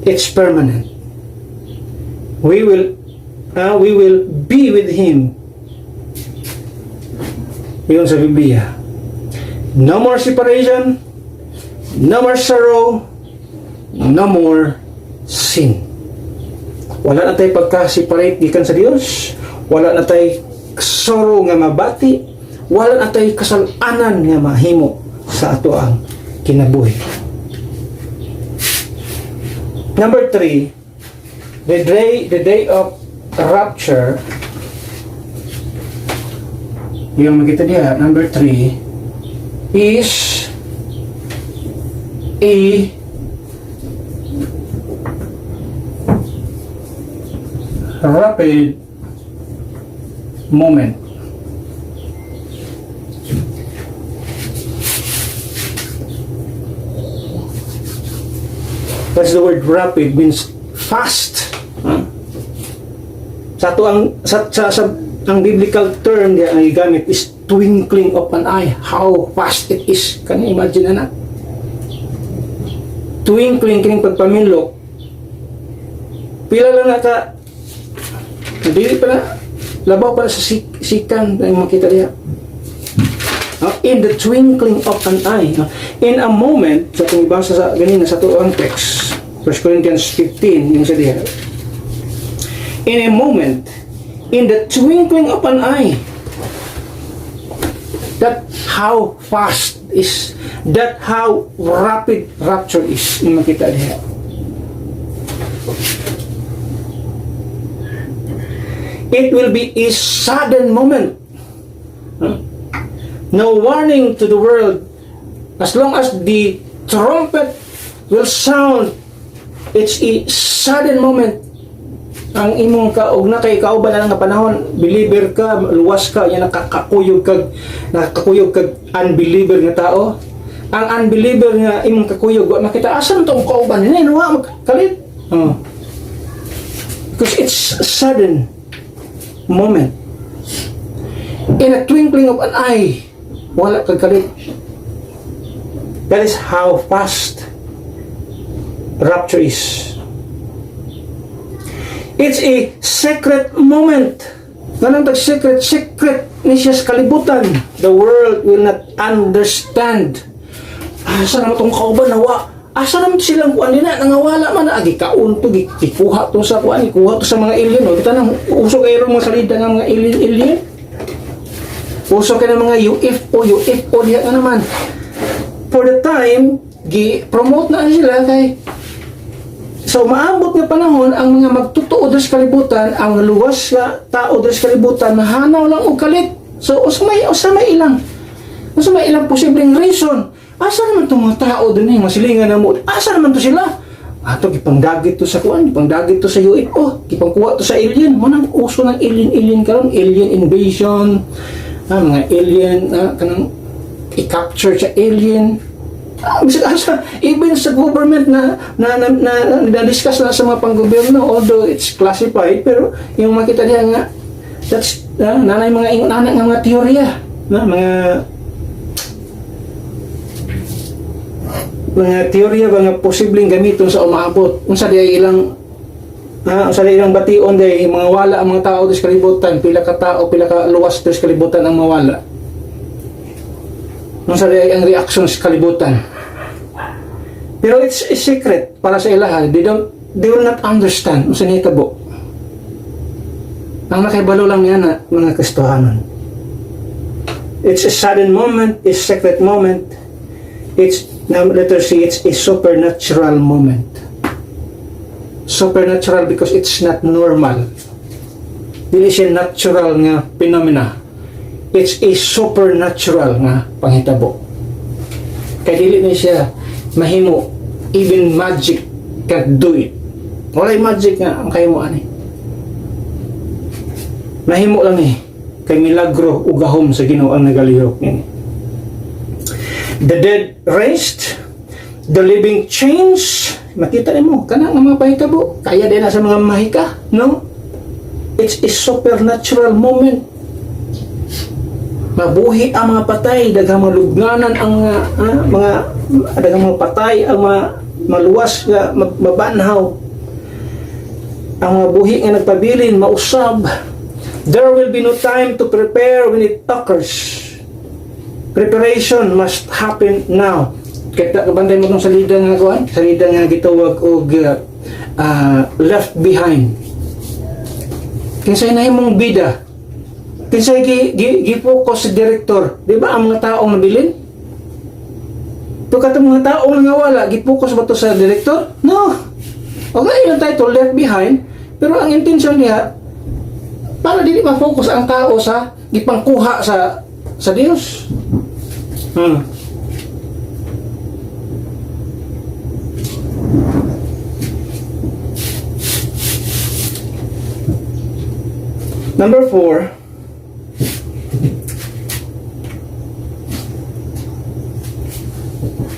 Speaker 1: it's permanent. We will be with Him. Yun sa Biblia. No more separation, no more sorrow, no more sin. Wala na tayo pagka-separate gikan sa Dios. Wala na tayo sorrow nga mabati. Wala na tayo kasalanan nga mahimo sa ato ang kinabuhi. Number 3, the day of rapture. Yung makita diya, number 3 is a rapid moment. That's the word rapid, means fast. Sa to ang ang biblical term nga ang gigamit is twinkling of an eye. How fast it is. Can you imagine na? Twinkling kining pagpaminlok. Pila lang naka dili pa na labaw para sa sikan ang makita diha. In the twinkling of an eye. In a moment, sa kung ibasa sa ganina sa tuang text, 1 Corinthians 15, yung sa diha. In a moment, in the twinkling of an eye, that how fast is, that how rapid rapture is, yung makita diha. It will be a sudden moment. No warning to the world. As long as the trumpet will sound, it's a sudden moment. Ang imong kaog na kay kauban na nga panahon, believer ka, luwas ka, yan nakakuyog kag unbeliever nga tao. Ang unbeliever nga imong kakuyog, wa makita asan tong kauban ni wa magkalit. Because it's a sudden moment. In a twinkling of an eye, wala kagkalit. That is how fast rapture is. It's a secret moment. Ganang secret ni siya sa kalibutan. The world will not understand. Saan naman itong kauban na asa naman silang kuan nila nangawala man agi kaun to gikuha to sa kuan, ikuha to sa mga alien o kita nang uso kayo mga salida ng mga alien. Uso kayo ng mga UFO diha ka naman. For the time, gi-promote na sila kay so maabot nga panahon ang mga magtutuo sa kalibutan, ang luwas nga tao sa kalibutan mahanaw lang og kalit. So usa may ilang posibleng reason. Asa naman itong mga tao din yung masilingan na mo? Asa naman to sila? Ato gipangdagit to sa kuan, gipangdagit to sa UFO, gipangkuha to sa alien. Manang uso ng alien karon, alien invasion, mga alien kanang i-capture sa alien. Bisag asa, even sa government na discuss na sa mga panggobyerno, although it's classified, pero yung makita niya nga, that's nanay mga ingon anak nga mga teorya, mga teorya ba nga posibleng gamiton sa umaabot unsa di ilang bation day mga wala ang mga tao sa kalibutan, pila ka tao, pila ka luwas sa kalibutan ang mawala, unsa di ang reaction sa kalibutan. Pero it's a secret para sa ilaha. They will not understand unsa niya tabo. Ang nakahibalo lang niya na mga Kristohanon, it's a sudden moment, it's a secret moment, it's now, letter C, it's a supernatural moment. Supernatural because it's not normal. Dili siya natural nga phenomena. It's a supernatural nga panghitabo. Kaya dili na siya mahimo, even magic can do it. Walay magic nga ang kahimo ani. Mahimo lang kay milagro ugahom sa Ginoo ang nagalihok nini. The dead raised, the living changed. Makita mo, kana nga mga pahitabo, kaya din na sa mga mahika, no? It's a supernatural moment. Mabuhi ang mga patay, daghang mga lugnanan ang daghang mga patay, ang mga maluwas nga mabanhaw. Ang mga buhi nga nagpabilin, mausab. There will be no time to prepare when it occurs. Preparation must happen now. Kita kabanday mo itong salida nga kuhan, salida nga gitawag og left behind. Kinsay na imong bida, kinsay gi-focus sa director, di ba ang mga taong nabilin? Ito katong mga taong nangawala, gi-focus ba to sa director? No. Okay, yung title left behind, pero ang intention niya para dili ma-focus ang tao sa gipangkuha sa Dios. Number 4,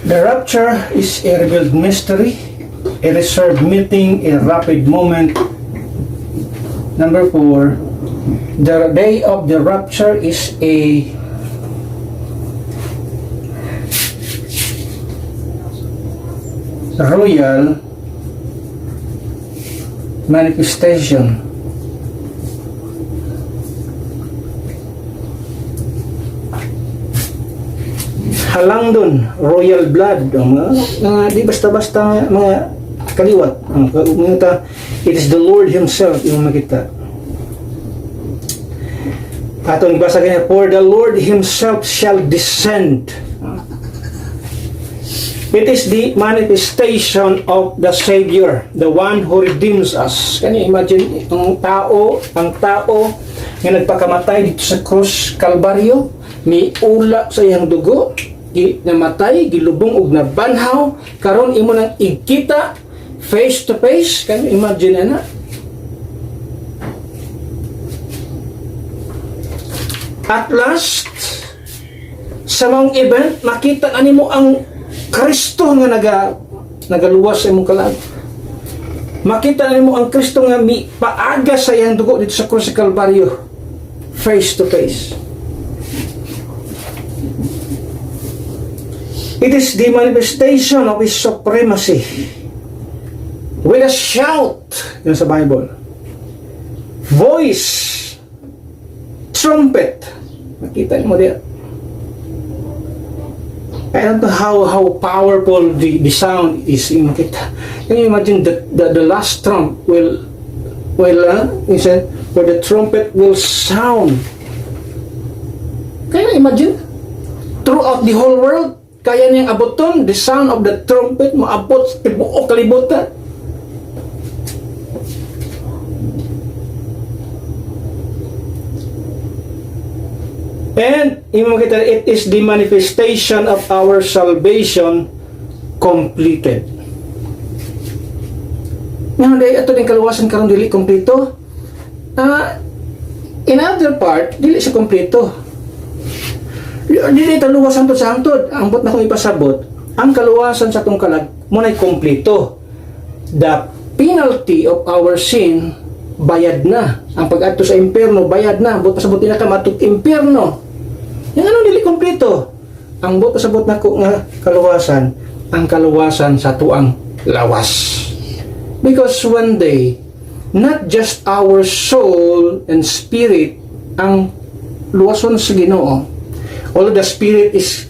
Speaker 1: the rapture is a revealed mystery, a reserved meeting, a rapid moment. Number 4, the day of the rapture is a royal manifestation. Halangdon, royal blood, mga di basta-basta mga kaliwat. It is the Lord Himself yung makita. Atong basa kanya, for the Lord Himself shall descend. It is the manifestation of the Savior, the one who redeems us. Can you imagine, ang tao nga nagpakamatay dito sa krus Kalbaryo, ni ula sa iyang dugo, namatay, gilubong og nabanhaw, karon imo nang ikita face to face. Can you imagine na? At last, sa mga event, makita animo ang Kristo nga nagaluwas sa imong kalag. Makita nimo ang Kristo nga paaga sa iyang dugo dito sa krus sa Kalbaryo, face to face. It is the manifestation of His supremacy. With a shout, yun sa Bible. Voice, trumpet. Makita mo diyan. I don't know how powerful the sound is. Can you imagine the last trump he said, where the trumpet will sound. Can you imagine? Throughout the whole world, kaya niyang abuton, the sound of the trumpet, maabot sa tibuok kalibutan. And it is the manifestation of our salvation completed. Ngayon, ito din kaluwasan karon dili kompleto. In other part, dili siya kompleto. Dili taluwasan to sa hangtod. Ang bot na kong ipasabot, ang kaluwasan sa tong kalag mo na'y kompleto. The penalty of our sin, bayad na. Ang pag-adto sa impyerno, bayad na. Bot pasabot nila ka matug impyerno. Yung ano dili kompleto. Ang bot pasabot na ko nga kaluwasan, ang kaluwasan sa tuang lawas. Because one day, not just our soul and spirit ang luwason sa Ginoo. Although the spirit is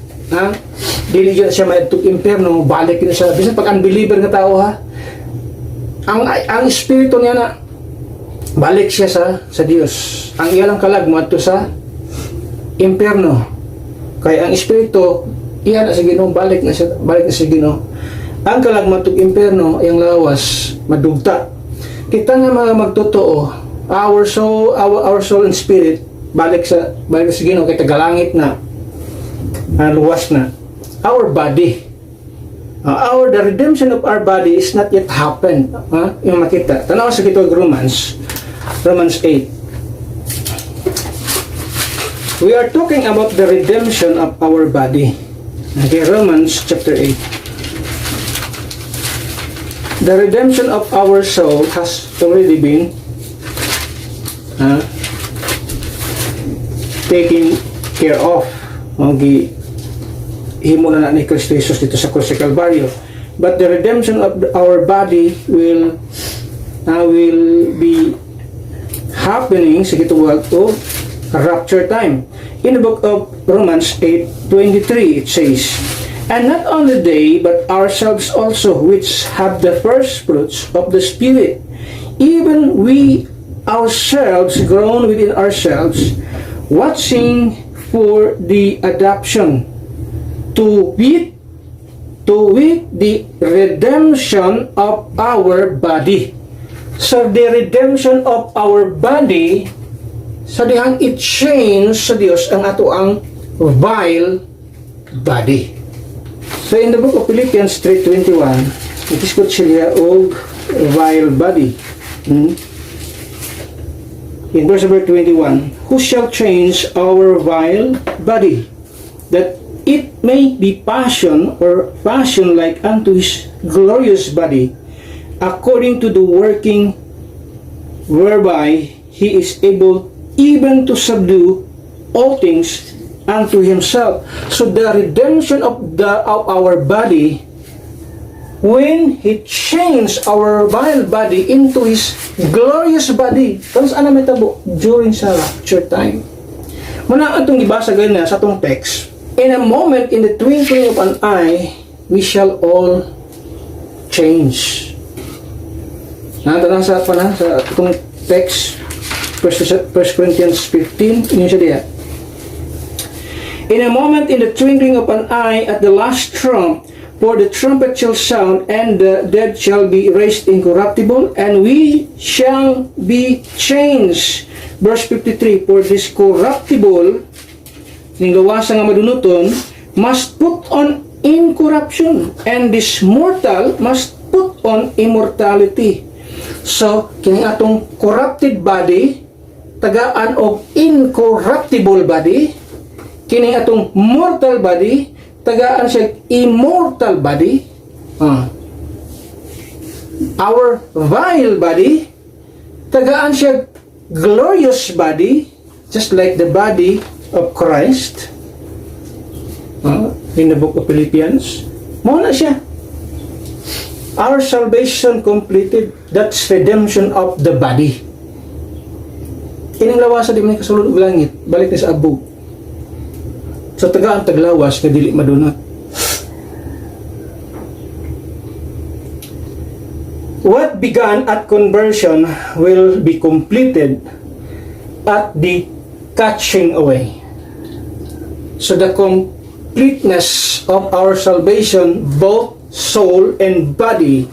Speaker 1: dili siya maadtog impyerno, balik na siya. Bisan pag unbeliever nga tao ang espiritu niya na balik siya sa Dios. Ang iyalang kalag moadto sa impyerno. Kaya ang espiritu iya na sa Ginoo, balik na sa Ginoo. Ang kalag moadtog impyerno, ang lawas madugta. Kita nga mga magtotoo, our soul and spirit balik sa Ginoo kay tagalangit na. Luwas na. Our body, the redemption of our body is not yet happened. Yung makita. Tanaw sa kito Romans 8. We are talking about the redemption of our body. Okay, Romans chapter 8. The redemption of our soul has already been taken care of. Himo na ni Kristo Jesus dito sa krus sa Kalbaryo. But the redemption of our body will be happening sa gituwag to rapture time. In the book of Romans 8:23 it says, and not only they, but ourselves also, which have the first fruits of the Spirit, even we ourselves groan within ourselves, watching for the adoption, to wit the redemption of our body. So the redemption of our body, sa dihang i-change sa Dios ang ato ang vile body. So in the book of Philippians 3:21, it is called siya og vile body. In verse number 21, who shall change our vile body, that it may be fashion like unto his glorious body, according to the working whereby he is able even to subdue all things unto himself. So the redemption of our body, when he changed our vile body into his glorious body, tapos ano metabo during sa rapture time. Muna atong gibasa ganyan sa atong text. In a moment, in the twinkling of an eye, we shall all change. Nandun sa atong text, 1 Corinthians 15, yun siya diya. In a moment, in the twinkling of an eye, at the last trump, for the trumpet shall sound, and the dead shall be raised incorruptible, and we shall be changed. Verse 53, for this corruptible, ning gawasan nga madunuton, must put on incorruption, and this mortal must put on immortality. So, kining atong corrupted body, tagaan og incorruptible body, kining atong mortal body, tagaan siya immortal body. Our vile body, tagaan siya glorious body, just like the body of Christ. In the book of Philippians, mo na siya. Our salvation completed. That's redemption of the body. Kining lawasan di man kasulod og langit, balik na sa abog. So tagaan taglawas nga dili madunot. began at conversion will be completed at the catching away. So the completeness of our salvation, both soul and body,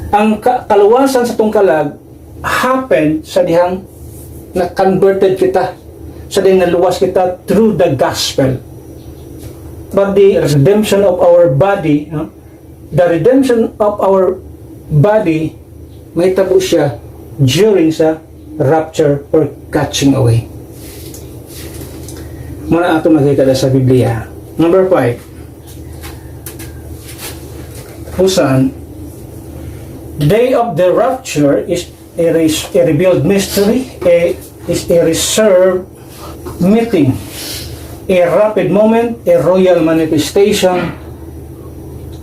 Speaker 1: ang kaluwasan sa tong kalag happen sa dihang na-converted kita, sa dihang naluwas kita through the gospel. But the redemption of our body, the redemption of our body, may tabo siya during sa rapture or catching away. Muna ato makita sa Biblia. Number 5. Husan, day of the rapture is a revealed mystery, is a reserved meeting, a rapid moment, a royal manifestation.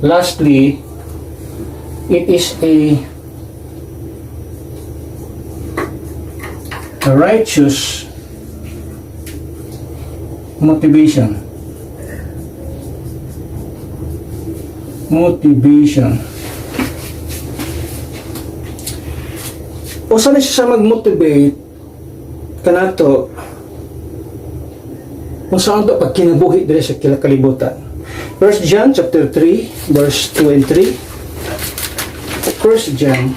Speaker 1: Lastly, it is a righteous motivation. O saan siya mag-motivate kanato kung saan ito pag kinabuhi dito sa kalibutan. 1 John chapter 3 verse 2 and 3. 1 John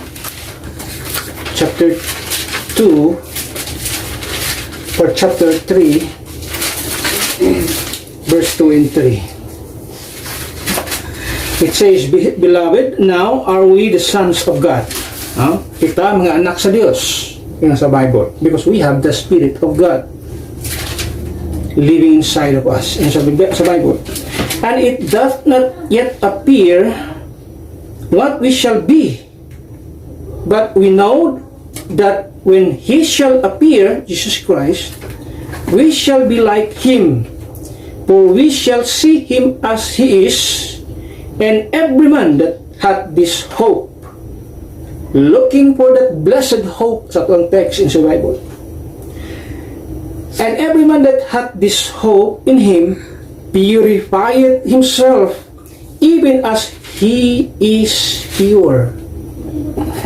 Speaker 1: chapter 2 or chapter 3 verse 2 and 3. It says, Beloved, now are we the sons of God. Kita mga anak sa Diyos. Yan sa Bible. Because we have the Spirit of God living inside of us. Yan sa Bible. And it doth not yet appear what we shall be. But we know that when He shall appear, Jesus Christ, we shall be like Him. For we shall see Him as He is. And every man that hath this hope, looking for that blessed hope sa tuang text in the Bible. And every man that hath this hope in Him purifieth himself, even as He is pure.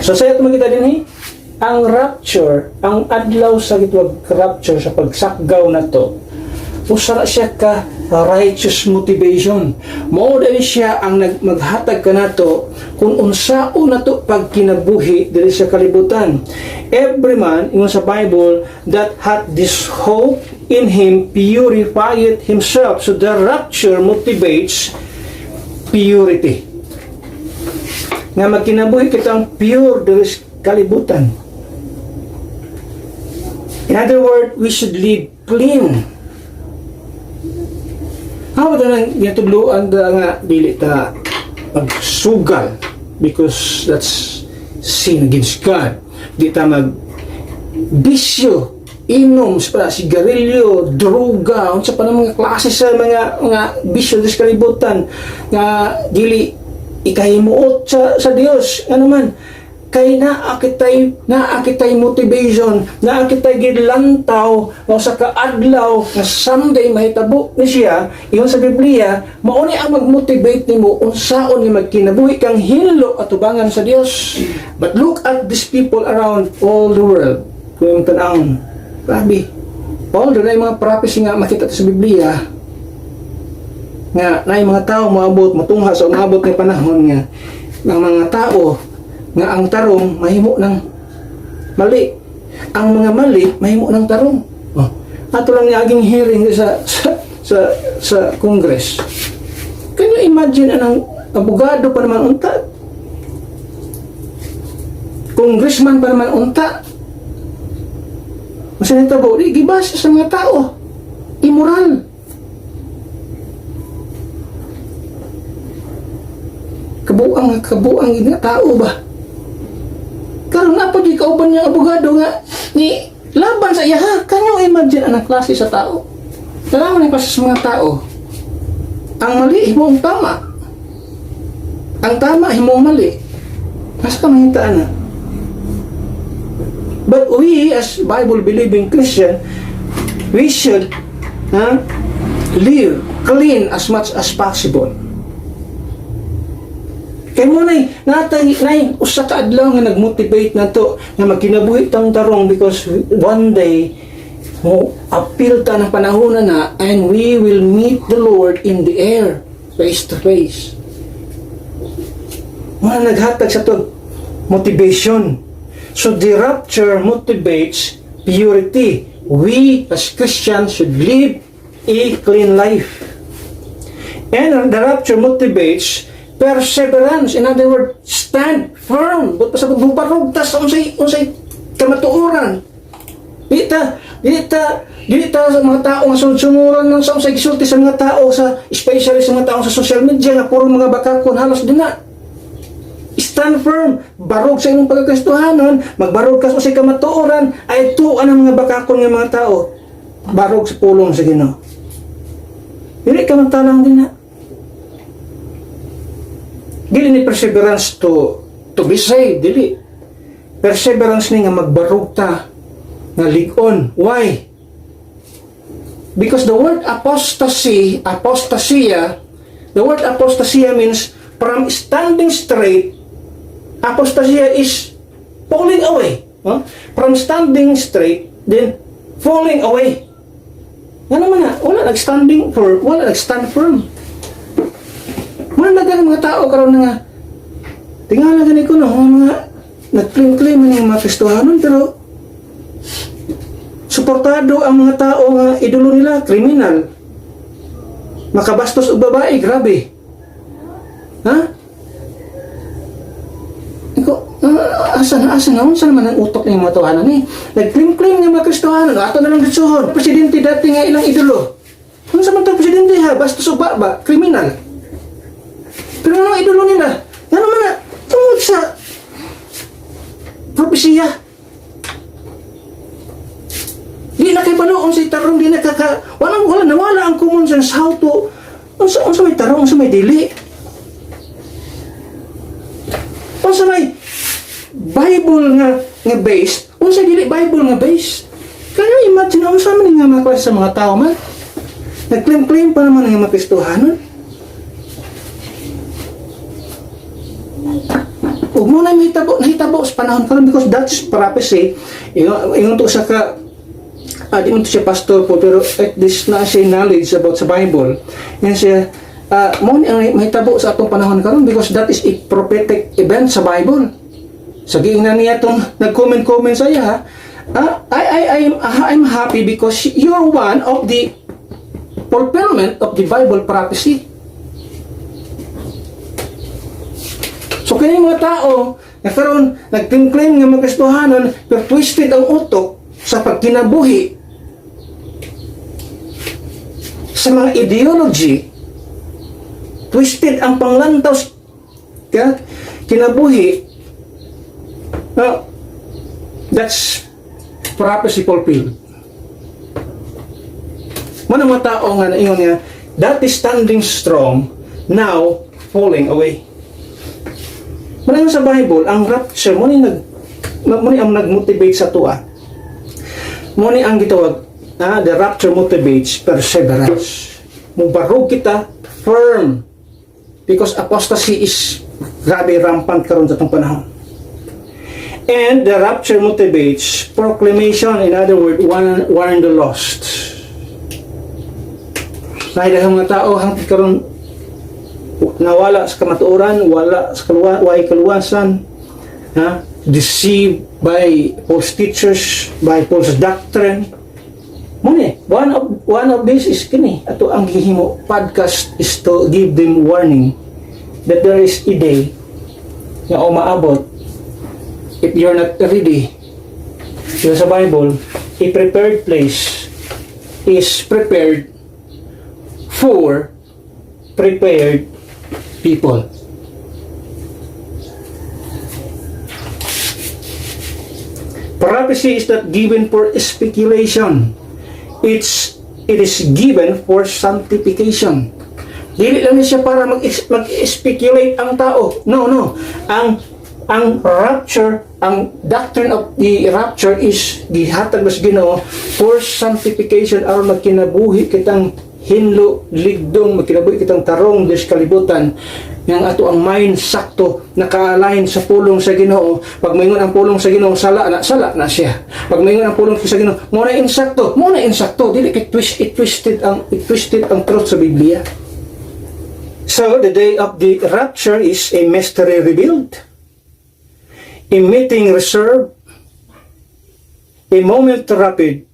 Speaker 1: So sa ito makita din ang rapture, ang adlaw sa gitwag rapture sa pagsakgaw na to, usara siya ka righteous motivation. Mao dali siya ang maghatag kanato kung unsao nato pag kinabuhi diri sa kalibutan. Every man ingon sa Bible that hath this hope in Him purifieth himself. So the rapture motivates purity. Nga magkinabuhi kitang pure diri sa kalibutan. In other words, we should live clean. How ba nang yatudloan nga dili ta magsugal, because that's sin against God. Di ta mag bisyo, inom sa sigarilyo, droga, unsa pa mga klase sa mga bisyo sa kalibutan nga dili ikahimuot sa Dios. Ano man kay naakitay motivation, naakitay gidlantaw o sa kaadlaw na someday mahitabo ni siya. Iyon sa Biblia, mao ni ang mag-motivate nimo unsaon ni magkinabuhi kang hinlo at tubangan sa Dios. But look at these people around all the world. Kung yung tanang, grabe, all the mga prophecy nga makita sa Biblia nga na yung mga tao maabot, matungha sa umabot ng panahon nga ng mga tao nga ang tarong mahimo ng mali, ang mga mali mahimo ng tarong. Ato lang ni aging hearing sa Congress. Can you imagine anang abogado pa naman unta, congressman pa naman unta, kasi nitabo di gibasa sa mga tao, immoral. Kabuang nga tao ba? Karon na pag ikauban niya abogado nga ni laban sa iya, ha? Can you imagine anang klase sa tao? Tanaw na kasi sa mga tao. Ang mali himong tama. Ang tama himong mali. Mas ka mahitaan na. But we as Bible believing Christian, we should live clean as much as possible. Kay mo nay usa ka adlaw nga nagmotivate nato nga magkinabuhi tang tarong because one day mo appeal ta ng panahon na and we will meet the Lord in the air face to face. Mga naghatag sa to motivation. So the rapture motivates purity. We as Christians should live a clean life. And the rapture motivates perseverance. In other words, stand firm. But sa pagbubarog ta sa unsay kamatuoran. Dita sa mga tao nga sunod-sunuran ng sa unsay gisulti sa mga tao sa especially sa mga tao sa social media nga puro mga bakakon halos din na. Stand firm, barog sa imong pagkakristohanon, magbarog ka sa unsay kamatuoran, ay tuan ang mga bakakon nga mga tao. Barog sa pulong sa Ginoo. Dili ka magtalang din na. Dili ni perseverance to be saved, dili. Perseverance ni nga magbarog ta nga lig-on. Why? Because the word apostasia means from standing straight. Apostasia is falling away. Huh? From standing straight, then falling away. Ano man na? Wala nag-stand firm. Wala na mga tao karon nga. Tingala gani ko no, mga nag-claim ng mga Kristohanon pero suportado ang mga tao nga idolo nila, kriminal. Makabastos og babae, grabe. Ha? Asa naman ang utok ng mga tawanan eh. Nag-claim ng mga Kristohanon, ato na lang gitsuhon. Presidente dati nga ilang idolo. Ano sa mga presidente ha? Bastos o ba? Kriminal. Pero ano ang idolo nila? Ano man na? Tungod sa propesya. Di na kay balo, unsay tarong, di na nawala ang common sense how to, unsa may tarong, unsa may dili. Unsa may Bible nga based, unsa dili Bible nga based. Kaya imagine unsa man nga mga klase sa mga tao man. Nag-claim pa naman ang mga Kristohanon. Ug mo na nahitabo sa panahon karon because that's prophecy. Ingon to sa ka di mo to siya pastor po pero at least na siya knowledge about sa Bible. Yan siya mo ni ang mahitabo sa atong panahon karon because that is a prophetic event sa Bible. Sa giingnan niya itong nag-comment sa iya, I'm happy because you're one of the fulfillment of the Bible prophecy. So kaya mga tao na karon nag-claim nga mga Kristohanon pero twisted ang utok sa pagkinabuhi sa mga ideology, twisted ang panglantaw kinabuhi. That's prophecy fulfilled. Mga mga tao nga naingon nga that is standing strong, now falling away. Maraming sa Bible, ang rapture, muna ang nag-motivate sa tuwa. Muna ang gitawag, the rapture motivates perseverance. Mubarog kita, firm. Because apostasy is grabe rampant karon sa itong panahon. And the rapture motivates proclamation, in other words, warn the lost. Dahil ang mga tao, hanggang karon nawala sa kamatuoran, wala sa kaluwasan, deceived by false teachers, by false doctrine. Muna, one of this is kini, ato ang gihimo podcast is to give them warning that there is a day na umaabot if you're not ready. So sa Bible, a prepared place is prepared for prepared people. Prophecy is not given for speculation. It is given for sanctification. Dili lang siya para mag-speculate ang tao. No. Ang rapture, ang doctrine of the rapture is gihatag mas Ginoo for sanctification aron magkinabuhi kitang hinlo ligdong, magkinabuhi kitang tarong des kalibutan yang ato ang mind sakto naka-align sa pulong sa Ginoo. Pag mayingon ang pulong sa Ginoo, sala na siya. Pag mayingon ang pulong sa Ginoo, mo na insakto, dili kay twisted ang truth sa Biblia. So the day of the rapture is a mystery revealed, a meeting reserved, a moment rapid,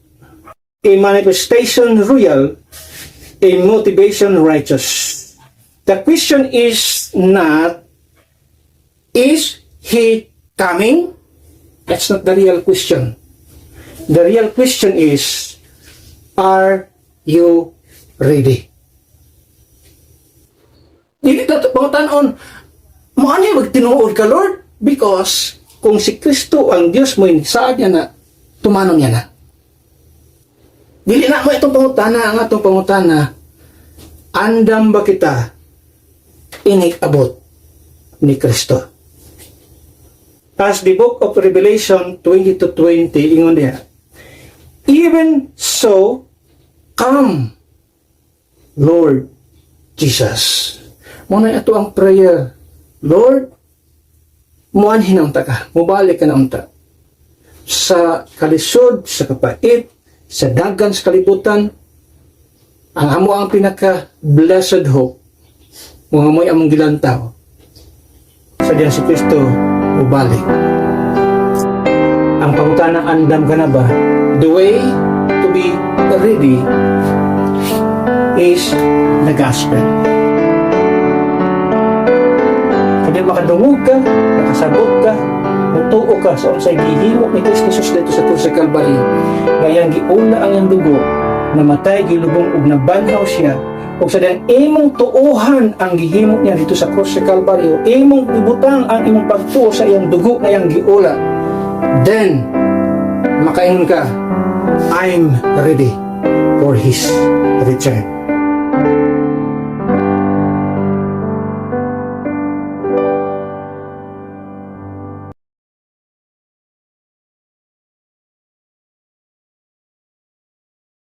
Speaker 1: a manifestation royal, a motivation righteous. The question is not, is he coming? That's not the real question. The real question is, are you ready? Dili na ito pangutanon, maano yung magtinuod ka, Lord? Because kung si Kristo ang Diyos mo, saan niya na, tumanong niya na. Dili na mo itong pangutana, ang atong pangutana, andam ba kita inig-abot ni Kristo? As the book of Revelation 20-20, ingon niya, even so, come, Lord Jesus. Muna ito ang prayer, Lord, muanhin ang ka, mubalik ka na unta. Sa kalisod, sa kapait, sa dagan, sa kalibutan, ang amo ang pinaka-blessed hope, mga mo'y among gilantaw. Sa diyan si Kristo, mubalik. Ang pangutanang andam ka na ba? The way to be ready is the gospel. Kaya makadungog ka, nakasabot ka, mutuo ka sa unsay gihimo ni Kristo Jesus dito sa krus sa Kalbaryo. Ngayang giula ang iyang dugo, namatay, gilubong ug nabanhaw siya, ug sa diyang imong tuuhan ang gihimo niya dito sa krus sa Kalbaryo, imong ibutang ang imong pagtuo sa iyang dugo na iyang giula, then makaingon ka, I'm ready for His return.